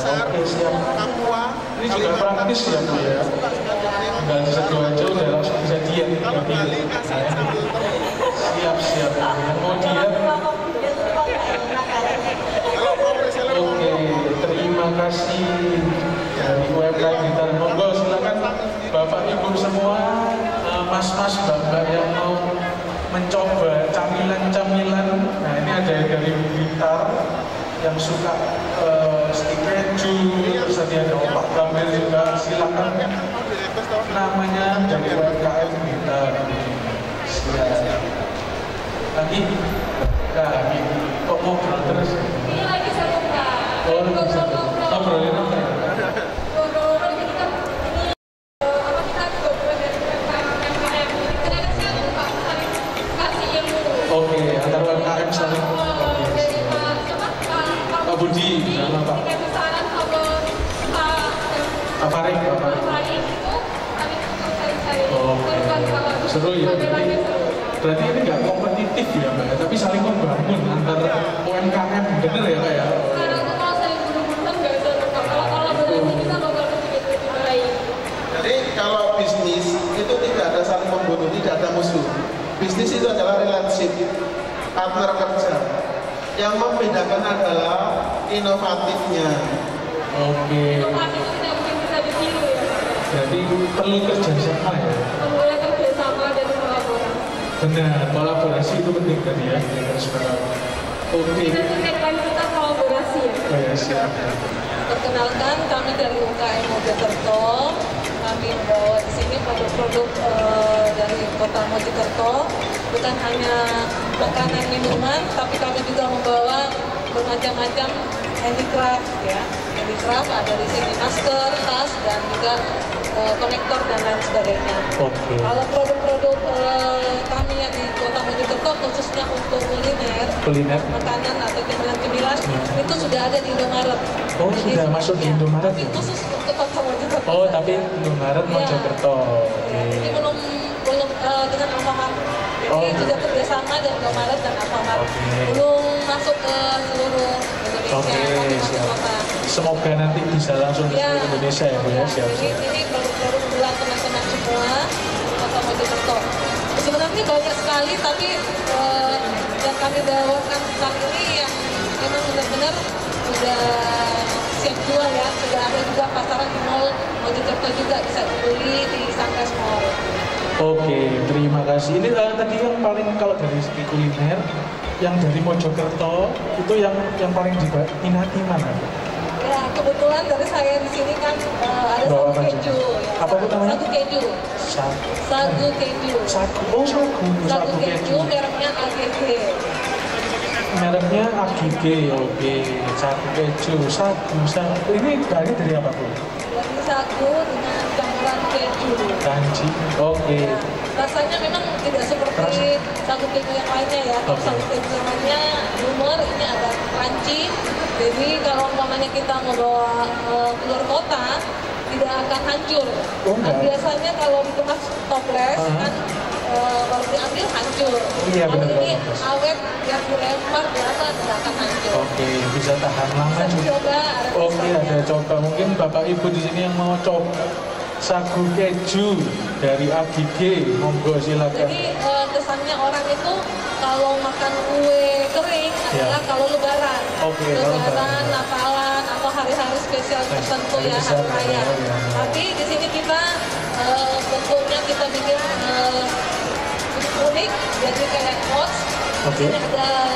Oke, siap. Ini juga praktis ya Bu ya. Tinggal diseduh aja udah langsung bisa diet. Siap. Mau diet. Oke, terima kasih dari UMKM Blitar. Monggo silakan Bapak Ibu semua, Mas-mas, Mbak-mbak yang mau mencoba camilan-camilan. Nah, ini ada dari Blitar yang suka stik keju, terus tadi ada opak gambir juga. Silakan, namanya dari UMKM Blitar. Lagi kok ngobrol terus? Ini lagi saya buka. Ngobrolin apa ya? Ngobrol jadi kan ini apa kita ngobrol dari UMKM. Ternyata saya lupa saling kasih ilmu. Oke, antara UMKM saling. Dari Pak Budi sama Pak. Dikasih saran sama Pak Farid. itu kami cari-cari. Oke, seru ya. Berarti ini nggak kompetitif ya Mbak, tapi saling membangun antar UMKM, bener ya Kak ya? Sekarang tuh kalau saling bunuh-bunuhan nggak bisa berkembang. Kalau kolaborasi kita bakal lebih baik. Jadi kalau bisnis itu tidak ada saling membunuh, tidak ada musuh. Bisnis itu adalah relationship, partner kerja. Yang membedakan adalah inovatifnya. Oke. Inovasi itu tidak mungkin bisa ditiru ya. Jadi perlu kerjasama ya? Perlu kerjasama dan kolaborasi. Benar, kolaborasi itu penting tadi ya. Oke. Kita tagline kita kolaborasi ya. Oh ya, siap. Perkenalkan, kami dari UKM Mojokerto. Kami membawa di sini produk-produk dari Kota Mojokerto. Bukan hanya makanan minuman, tapi kami juga membawa bermacam-macam handicraft ya. Handicraft ada di sini masker, tas, dan juga konektor dan lain sebagainya. Oke. Kalau produk-produk kami yang di Kota Mojokerto khususnya untuk kuliner, makanan atau cemilan-cemilan itu sudah ada di Indomaret. Oh, jadi, sudah masuk di Indomaret tapi ya? khusus untuk Kota Mojokerto. Oh, tapi Indomaret Mojokerto. Ini belum dengan Alfamart. Jadi sudah kerjasama dengan Indomaret dan Alfamart. Belum masuk ke seluruh Indonesia. Oke, siap. Semoga nanti bisa langsung ke seluruh Indonesia ya Bu ya. Siap. Ini produk-produk unggulan teman-teman semua di Kota Mojokerto. Sebenarnya banyak sekali, tapi yang kami bawakan saat ini yang memang benar-benar sudah siap jual ya. Sudah ada juga pasaran di mall Mojokerto juga bisa dibeli di Sunrise Mall. Oke, terima kasih. Ini tadi yang paling kalau dari segi kuliner, yang dari Mojokerto itu yang paling diminati mana? Ya, kebetulan dari saya di sini kan ada Bawa sagu apa keju. Ya. Apa itu namanya? Sagu keju. Sagu keju. Sagu keju mereknya AGG. Mereknya AGG, oke. Sagu keju, sagu. Ini bahannya dari apa, Bu? Dari sagu dengan campuran keju. Kanji, oke. Rasanya memang tidak seperti sagu keju yang lainnya ya. Kalau sagu keju yang lainnya lumer, ini agak crunchy. Jadi kalau umpamanya kita mau bawa keluar kota, tidak akan hancur. Nah, biasanya kalau dikemas toples kan kalau diambil hancur. Iya, kalau benar, ini awet, yang dilempar biasa tidak akan hancur. Oke, bisa tahan lama Bisa juga. dicoba, Oke, ada coba. Mungkin Bapak Ibu di sini yang mau coba sagu keju dari AGG, monggo silakan. Jadi kesannya orang itu kalau makan kue kering adalah kalau lebaran. Oke, Lebaran, Natalan, atau hari-hari spesial tertentu ya, hari raya. Tapi di sini kita bentuknya kita bikin unik, jadi kayak oats. Oke. Ini ada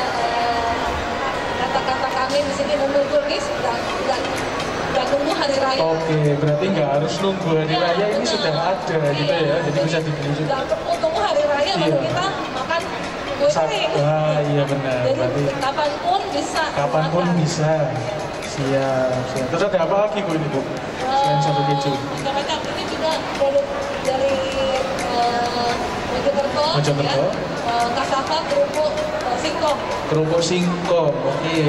kata-kata kami di sini menulis nggak nunggu hari raya. Oke, berarti nggak harus nunggu hari raya, ini sudah ada gitu ya, jadi bisa dibeli juga. Nggak perlu tunggu hari raya baru kita makan kue kering. Ah, iya benar. Jadi Berarti kapanpun bisa. kapanpun makan. bisa. Siap, siap. Terus ada apa lagi Bu ini Bu? Selain sagu keju. Macam-macam ini juga produk dari Mojokerto. Mojokerto. Ya. Kasava kerupuk singkong. Kerupuk singkong, oke.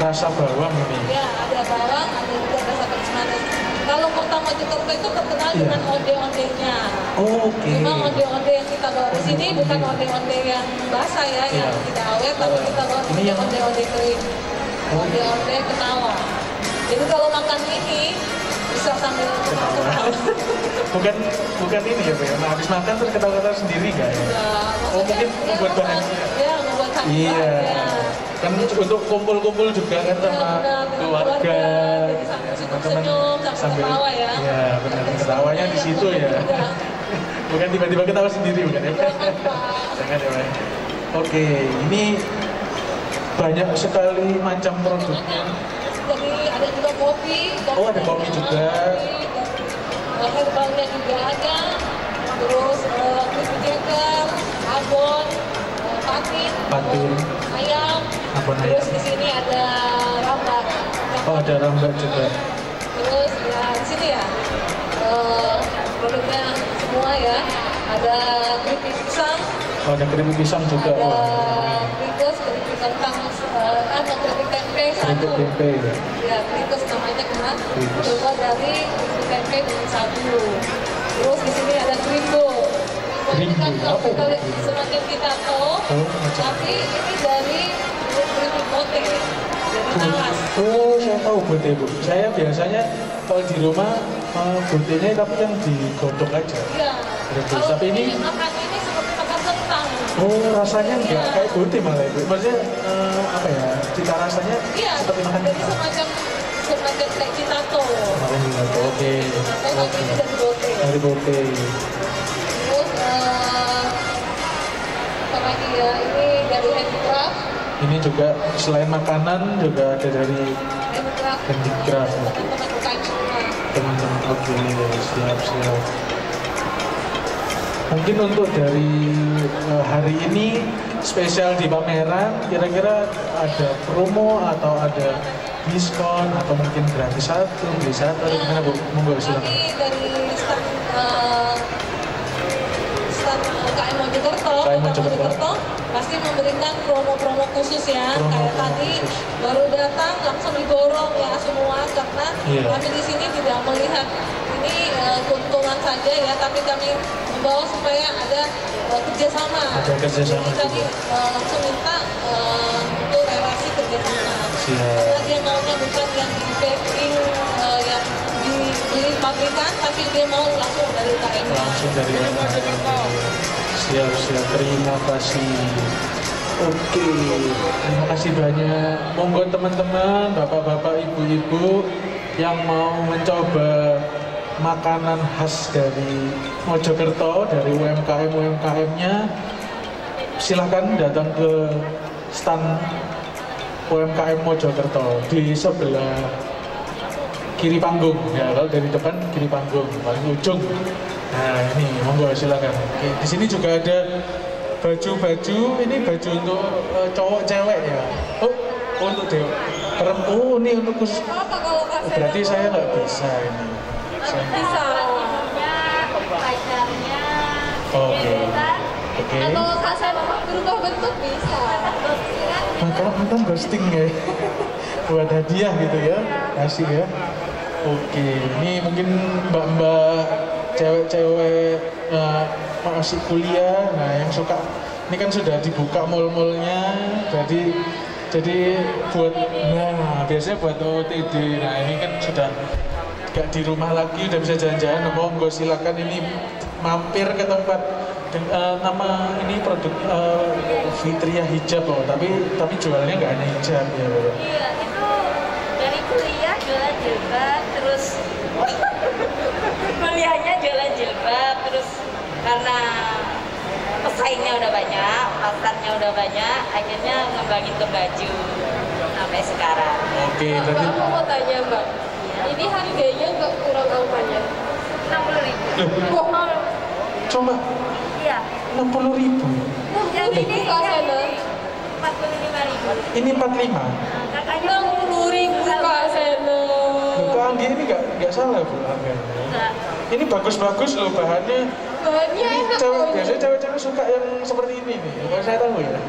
Rasa bawang ini. Ya, ada bawang, ada juga rasa pedas manis. Kalau Kota Mojokerto itu terkenal dengan onde-ondenya. Oke. Memang onde-onde yang kita bawa di sini bukan onde-onde yang basah ya, yang tidak awet, tapi kita bawa di sini onde-onde kering. Onde-onde Kenawa. Jadi kalau makan ini bisa sambil ketawa. bukan ini ya Bu ya. Nah, habis makan terus ketawa-ketawa sendiri nggak ya? Oh mungkin membuat bahagia. Ya, membuat bahagia. Iya. Kan untuk kumpul-kumpul juga kan sama keluarga, sama teman, sambil ketawa ya. Iya, benar. Ketawanya di situ ya. Bukan tiba-tiba ketawa sendiri bukan ya? Jangan ya Pak. Oke, ini banyak sekali macam produknya. Jadi ada juga kopi. Oh, ada kopi juga. Herbalnya juga ada. Terus crispy cracker, abon, patin, ayam. Terus di sini ada rambak. Oh, ada rambak juga. Terus ya di sini ya produknya semua ya. Ada keripik pisang. Oh, ada keripik pisang juga. Ada keripik kentang, atau keripik tempe satu. Keripik tempe. Ya, krikus namanya kan. Terbuat dari keripik tempe dengan sagu. Terus di sini ada krimbo. Ini kan kalau kita semakin kita tahu, tapi ini dari keripik bote. Jadi talas. Oh, saya tahu bote Bu. Saya biasanya kalau di rumah botenya tapi yang digodok aja. Iya. Rebus. Tapi ini makan ini seperti makan kentang. Oh, rasanya enggak kayak bote malah Bu. Maksudnya apa ya? Cita rasanya seperti makan jadi semacam kayak citato. Makan citato. Oke. Tapi ini dari bote. Dari bote. Terus apa lagi ya? Ini dari handicraft. Ini juga selain makanan juga ada dari handicraft. Teman-teman UKM semua. Teman-teman, oke, siap. Mungkin untuk dari hari ini spesial di pameran, kira-kira ada promo atau ada diskon atau mungkin gratis satu, beli satu, atau gimana Bu? Monggo silakan. Kami dari stand UKM Mojokerto pasti memberikan promo-promo khusus ya. Kayak tadi baru datang langsung diborong ya semua karena kami di sini tidak melihat ini keuntungan saja ya, tapi kami membawa supaya ada kerjasama. Jadi kami langsung minta untuk relasi kerjasama. Karena dia maunya bukan yang di packing, yang dibeli pabrikan, tapi dia mau langsung dari UKM. Langsung dari UKM. Siap, terima kasih. Oke, terima kasih banyak. Monggo teman-teman, bapak-bapak, ibu-ibu yang mau mencoba makanan khas dari Mojokerto, dari UMKM-nya, silahkan datang ke stand UMKM Mojokerto di sebelah kiri panggung ya, kalau dari depan kiri panggung paling ujung. Nah ini monggo silakan. Oke, di sini juga ada baju-baju, ini baju untuk cowok cewek ya. Oh untuk perempuan, oh ini untuk khusus. Apa kalau Berarti saya nggak bisa ini. bisa? pacarnya, Oke. Oke. Atau kaset berubah bentuk bisa. Kalau nonton ghosting ya, buat hadiah gitu ya, kasih ya. Oke, ini mungkin mbak-mbak cewek-cewek masih kuliah, nah yang suka, ini kan sudah dibuka mall-mallnya, jadi buat, nah biasanya buat OOTD, nah ini kan sudah gak di rumah lagi, udah bisa jalan-jalan, monggo silakan ini mampir ke tempat nama ini produk Fitria hijab loh, tapi jualnya nggak hanya hijab ya. Iya, itu dari kuliah jualan jilbab, terus kuliahnya jualan jilbab, terus karena pesaingnya udah banyak, pasarnya udah banyak, akhirnya ngembangin ke baju sampai sekarang. Oke, Mbak, berarti aku mau tanya Mbak, ini harganya nggak kurang apanya? 60.000. Wah, coba Iya. 60.000. Yang ini Kak Sena. 45.000. Ini 45. Kakaknya 60.000 Kak Sena. Loh, Kak Anggi ini nggak salah bu harganya. enggak. Ini bagus-bagus loh bahannya. Bahannya Ini enak cewek, loh. biasanya cewek-cewek suka yang seperti ini nih. Kalau saya tahu ya.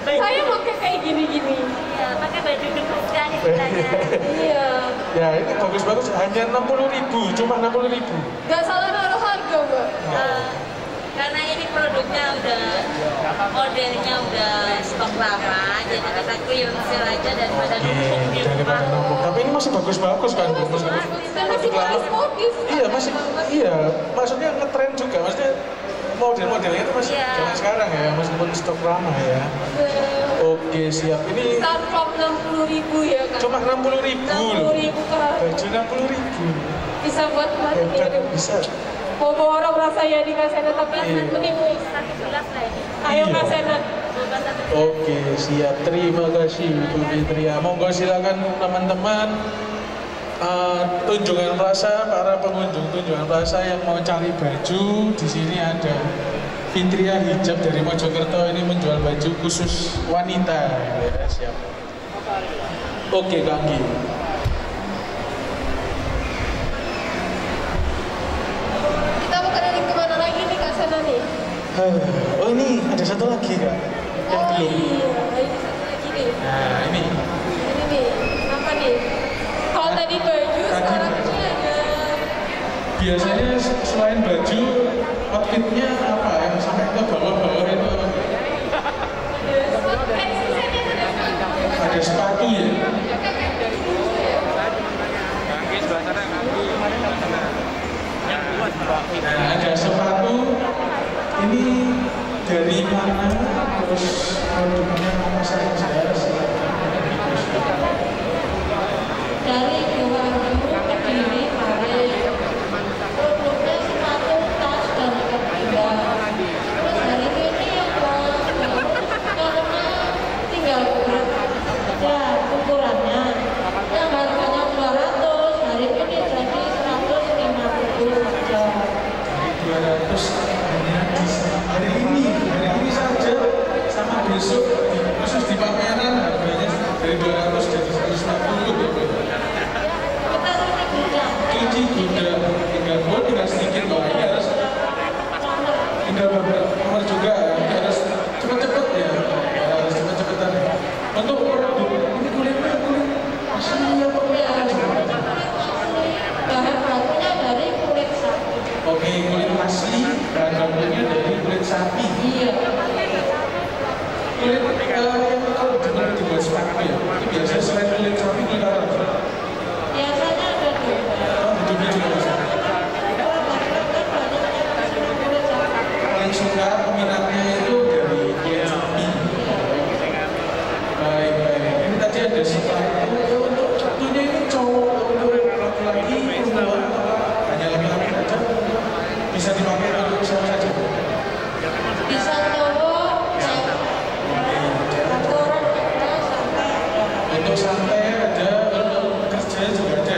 Saya pakai kayak gini-gini. Iya, pakai baju debus kan istilahnya. Iya. Ya ini bagus-bagus hanya 60.000, cuma 60.000. Gak salah naruh harga Mbak. Karena ini produknya udah, modelnya udah stok lama, jadi kataku yang sel aja daripada numpuk di Daripada rumah. numpuk. Tapi ini masih bagus-bagus kan bu. Dan masih Produk lama. modis. Iya masih, iya. Maksudnya ngetren juga. Maksudnya model-modelnya itu masih Iya. zaman sekarang ya, meskipun stok lama ya. Oke siap. Ini Start from 60.000 ya kan? cuma 60.000 loh. 60.000 Kak. Baju 60.000. Bisa buat nanti Hebat kirim. bisa. Mau orang rasanya di Kak Sena tapi menipu. 11 lah ini. Ayo Iya. Kak Sena. Oke siap. Terima kasih Bu Fitria. Monggo silakan teman-teman. Tunjungan Plaza, para pengunjung Tunjungan Plaza yang mau cari baju, di sini ada Fitria Hijab dari Mojokerto, ini menjual baju khusus wanita. Ya, siap. Oke, Kak Anggi. Kita mau keliling kemana lagi nih Kak Sena nih? Oh ini ada satu lagi Kak, yang belum. Iya, ini satu lagi nih. Nah ini. Ini nih, apa nih? Kalau tadi baju, sekarang ini ada Biasanya selain baju, outfitnya apa yang sampai ke bawah-bawah itu? Ada sepatu ya? Nah, ada sepatu. Ini dari mana? Terus produknya apa saja? Dari Gua Kediri Mare. Produknya sepatu, tas, dan ketiga. Terus hari ini yang karena tinggal beberapa saja ukurannya. Yang harganya 200, hari ini jadi 150 saja. 200 hanya hari ini saja, sama besok khusus di pameran harganya dari 200 jadi 150 ya Bu. Kita sudah bisa. Cuci tinggal buat tinggal sedikit loh, ini harus tinggal beberapa nomor juga, ini harus cepet-cepet ya, harus cepet-cepetan. Untuk produk ini kulitnya kulit asli apa Bahan bakunya dari kulit sapi. Oke, kulit asli, bahan bakunya dari kulit sapi. Iya. Kulit yang kalau benar dibuat sepatu ya, itu biasanya selain kulit sapi kulit apa? Biasanya ada dua. Oh, hidupnya juga bisa. Paling suka peminatnya itu dari kulit sapi. Baik, baik. Ini tadi ada sepatu untuk satunya ini cowok, untuk laki-laki, perempuan, hanya laki-laki saja. Bisa dipakai untuk siapa saja. Bisa cowok, satu orang ada sampai ada. Untuk santai ada, untuk kerja juga ada.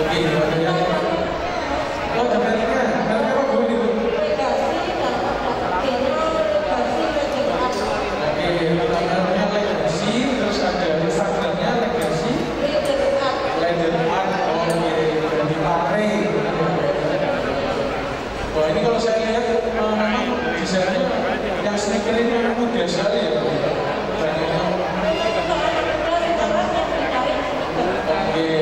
Oke, ada yang oh, ada mereknya apa Bu ini Bu? Namanya Legacy, terus ada Instagramnya Legacy Leather Art, dari Pare. Wah ini kalau saya lihat memang desainnya yang sneaker ini memang mudah sekali ya. Oke.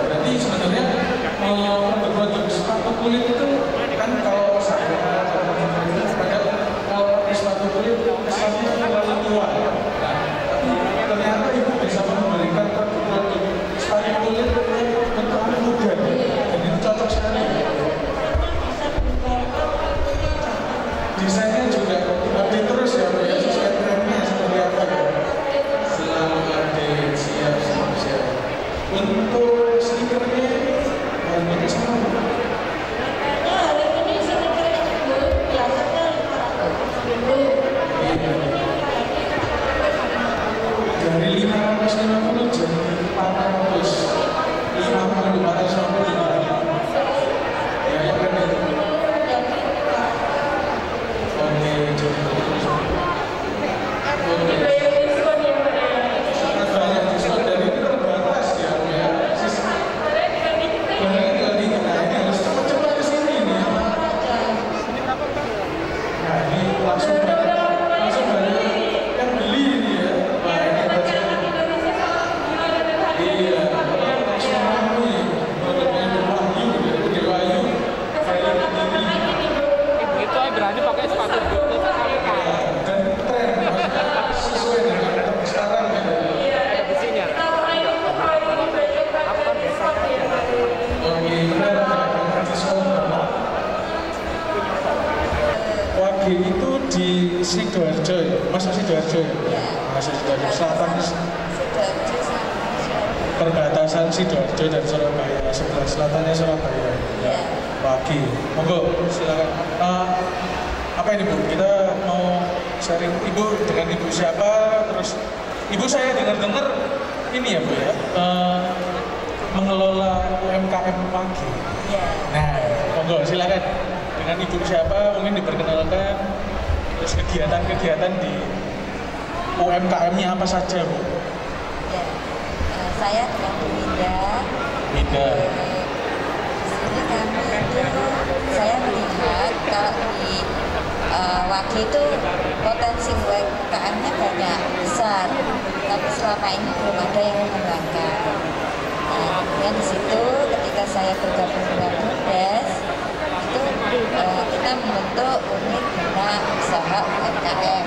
Berarti sebenarnya produk sepatu kulit itu kan kalau saya kalau sepatu kulit kesannya terlalu tua. Nah, ternyata ibu bisa memberikan produk sepatu kulit bentuknya muda dan itu cocok sekali. Desainnya juga update terus ya, ya sesuai trennya seperti apa ya. Selalu update, siap. Untuk stikernya harganya sama. Dari 550 jadi 450 ya ya kan ya. Oke, jadi sangat banyak diskon dan ini terbatas ya ya. Tinggal dikit, nah ini harus cepat-cepat ke sini nih. Nah ini langsung banyak yang beli ini ya. Wah ini baca. Iya, langsung ramai. Produknya Wahyu ya, Bude Wahyu. Saya sendiri. Itu berani pakai sepatu boot Dan tren sesuai dengan sekarang gitu. isinya. Oke, benar. Diskon. Wage itu di Sidoarjo ya, Mas Sidoarjo ya? Mas Sidoarjo Selatan, perbatasan Sidoarjo dan Surabaya, sebelah selatannya Surabaya. Wage, monggo silakan. Apa ini Bu? Kita mau sharing Ibu dengan Ibu siapa? Terus Ibu saya dengar-dengar ini ya Bu ya, mengelola UMKM Wage. Nah, monggo silakan. Dengan Ibu siapa? Mungkin diperkenalkan. Terus kegiatan-kegiatan di UMKM-nya apa saja Bu? Ya, saya dengan Winda. Winda. Di sini kami itu saya melihat kalau di Wage itu potensi UMKM-nya banyak besar, tapi selama ini belum ada yang mengembangkan. Nah, kemudian di situ ketika saya bergabung dengan Mudes, itu kita membentuk unit bina usaha UMKM.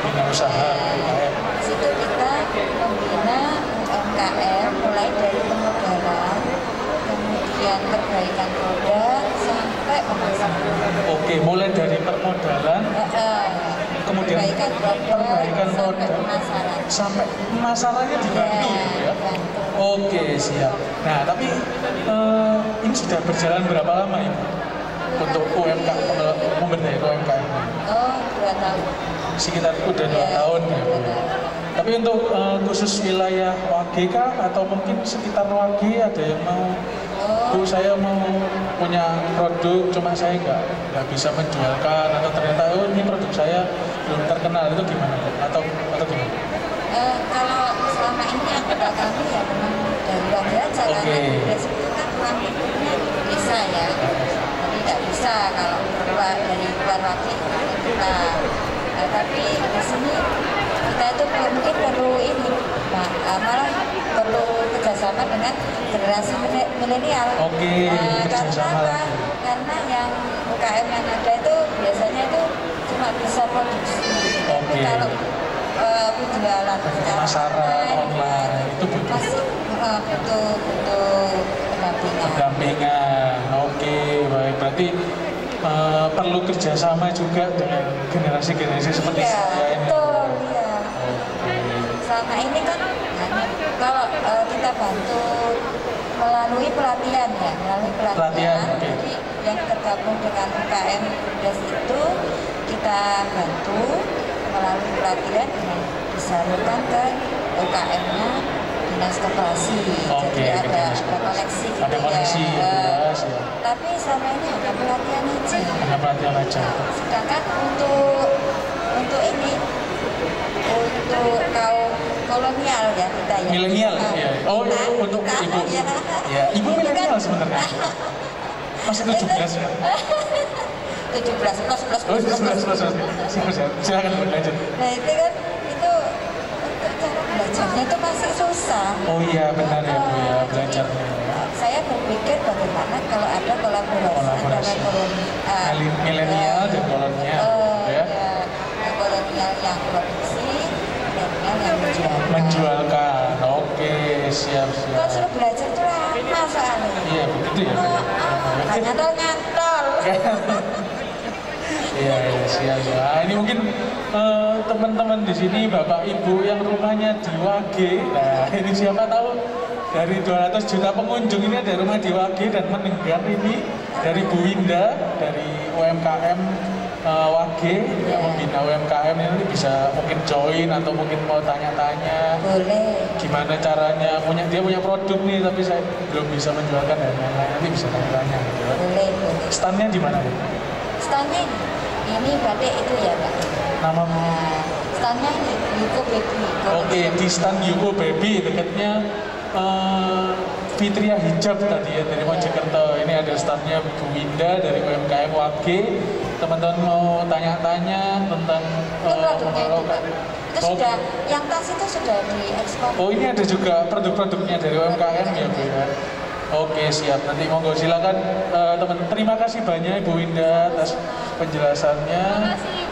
Bina usaha UMKM. Di situ kita membina UMKM mulai dari pemodalan, kemudian perbaikan produk sampai pemasaran. Oke, mulai dari permodalan, kemudian perbaikan produk sampai pemasarannya dibantu ya. Oke, siap. Nah, tapi ini sudah berjalan berapa lama Ibu untuk UMKM, memberdayakan UMKM? Oh, 2 tahun. Sekitar udah 2 tahun ya Bu. Tapi untuk khusus wilayah Wage kah atau mungkin sekitar Wage ada yang mau Bu, saya mau punya produk cuma saya nggak bisa menjualkan atau ternyata ini produk saya belum terkenal, itu gimana Bu? Atau gimana? Kalau selama ini anggota kami ya memang dari Wage aja karena Mudes itu kan Wage bisa ya, jadi nggak bisa kalau keluar dari luar Wage kita. Tapi di sini kita itu mungkin perlu ini, malah perlu kerjasama dengan generasi milenial. Oke, kerjasama lagi. Karena yang UKM yang ada itu biasanya itu cuma bisa produksi. Tapi kalau penjualan pemasaran online itu masih butuh pendampingan. Pendampingan. Oke, baik. Berarti perlu kerjasama juga dengan generasi-generasi seperti saya ini. Betul, ya. Selama ini kan kalau kita bantu melalui pelatihan ya, Jadi yang tergabung dengan UKM Mudes itu kita bantu melalui pelatihan dengan disalurkan ke UMKM-nya dinas koperasi. Oke, Jadi ada koneksi gitu ada koneksi ya. jelas ya. Tapi selama ini hanya pelatihan aja. Hanya pelatihan aja. Sedangkan untuk ini untuk kaum kolonial ya kita ya. Milenial Nah, ya. Oh, kita, untuk kita, ibu. Ya. Ibu milenial sebenarnya. Masih 17 ya. 17 plus. Oh, 11. Silakan Bu, lanjut. Nah itu kan itu untuk cara belajarnya itu masih susah. Oh iya benar ya Bu ya, belajarnya. Saya berpikir bagaimana kalau ada kolaborasi antara milenial dan kolonial ya. Kolonial yang produksi, milenial yang Menjualkan. Oke, siap. Kalau suruh belajar itu lama soalnya. Iya begitu ya. Nyantol. Iya, siap. Nah, ini mungkin teman-teman di sini, Bapak Ibu yang rumahnya di Wage. Nah, ini siapa tahu dari 200 juta pengunjung ini ada rumah di Wage dan mendengar ini dari Bu Winda dari UMKM Wage yang membina UMKM ini bisa mungkin join atau mungkin mau tanya-tanya. Boleh. Gimana caranya? Dia punya produk nih, tapi saya belum bisa menjualkan dan lain-lain. Nanti bisa tanya-tanya. Gitu. Boleh. Standnya di mana Bu? Standnya ini berarti itu ya Pak. Nama Standnya Yuko Baby. Oke, di stand Yuko Baby dekatnya Fitria Hijab tadi ya dari Mojokerto. Ini ada standnya Bu Winda dari UMKM Wage. Teman-teman mau tanya-tanya tentang produknya itu Pak. Itu sudah, yang tas itu sudah diekspor. Oh ini ada juga produk-produknya dari UMKM ya Bu ya. Oke siap, nanti monggo silakan teman. Terima kasih banyak Ibu Winda atas penjelasannya. Terima kasih.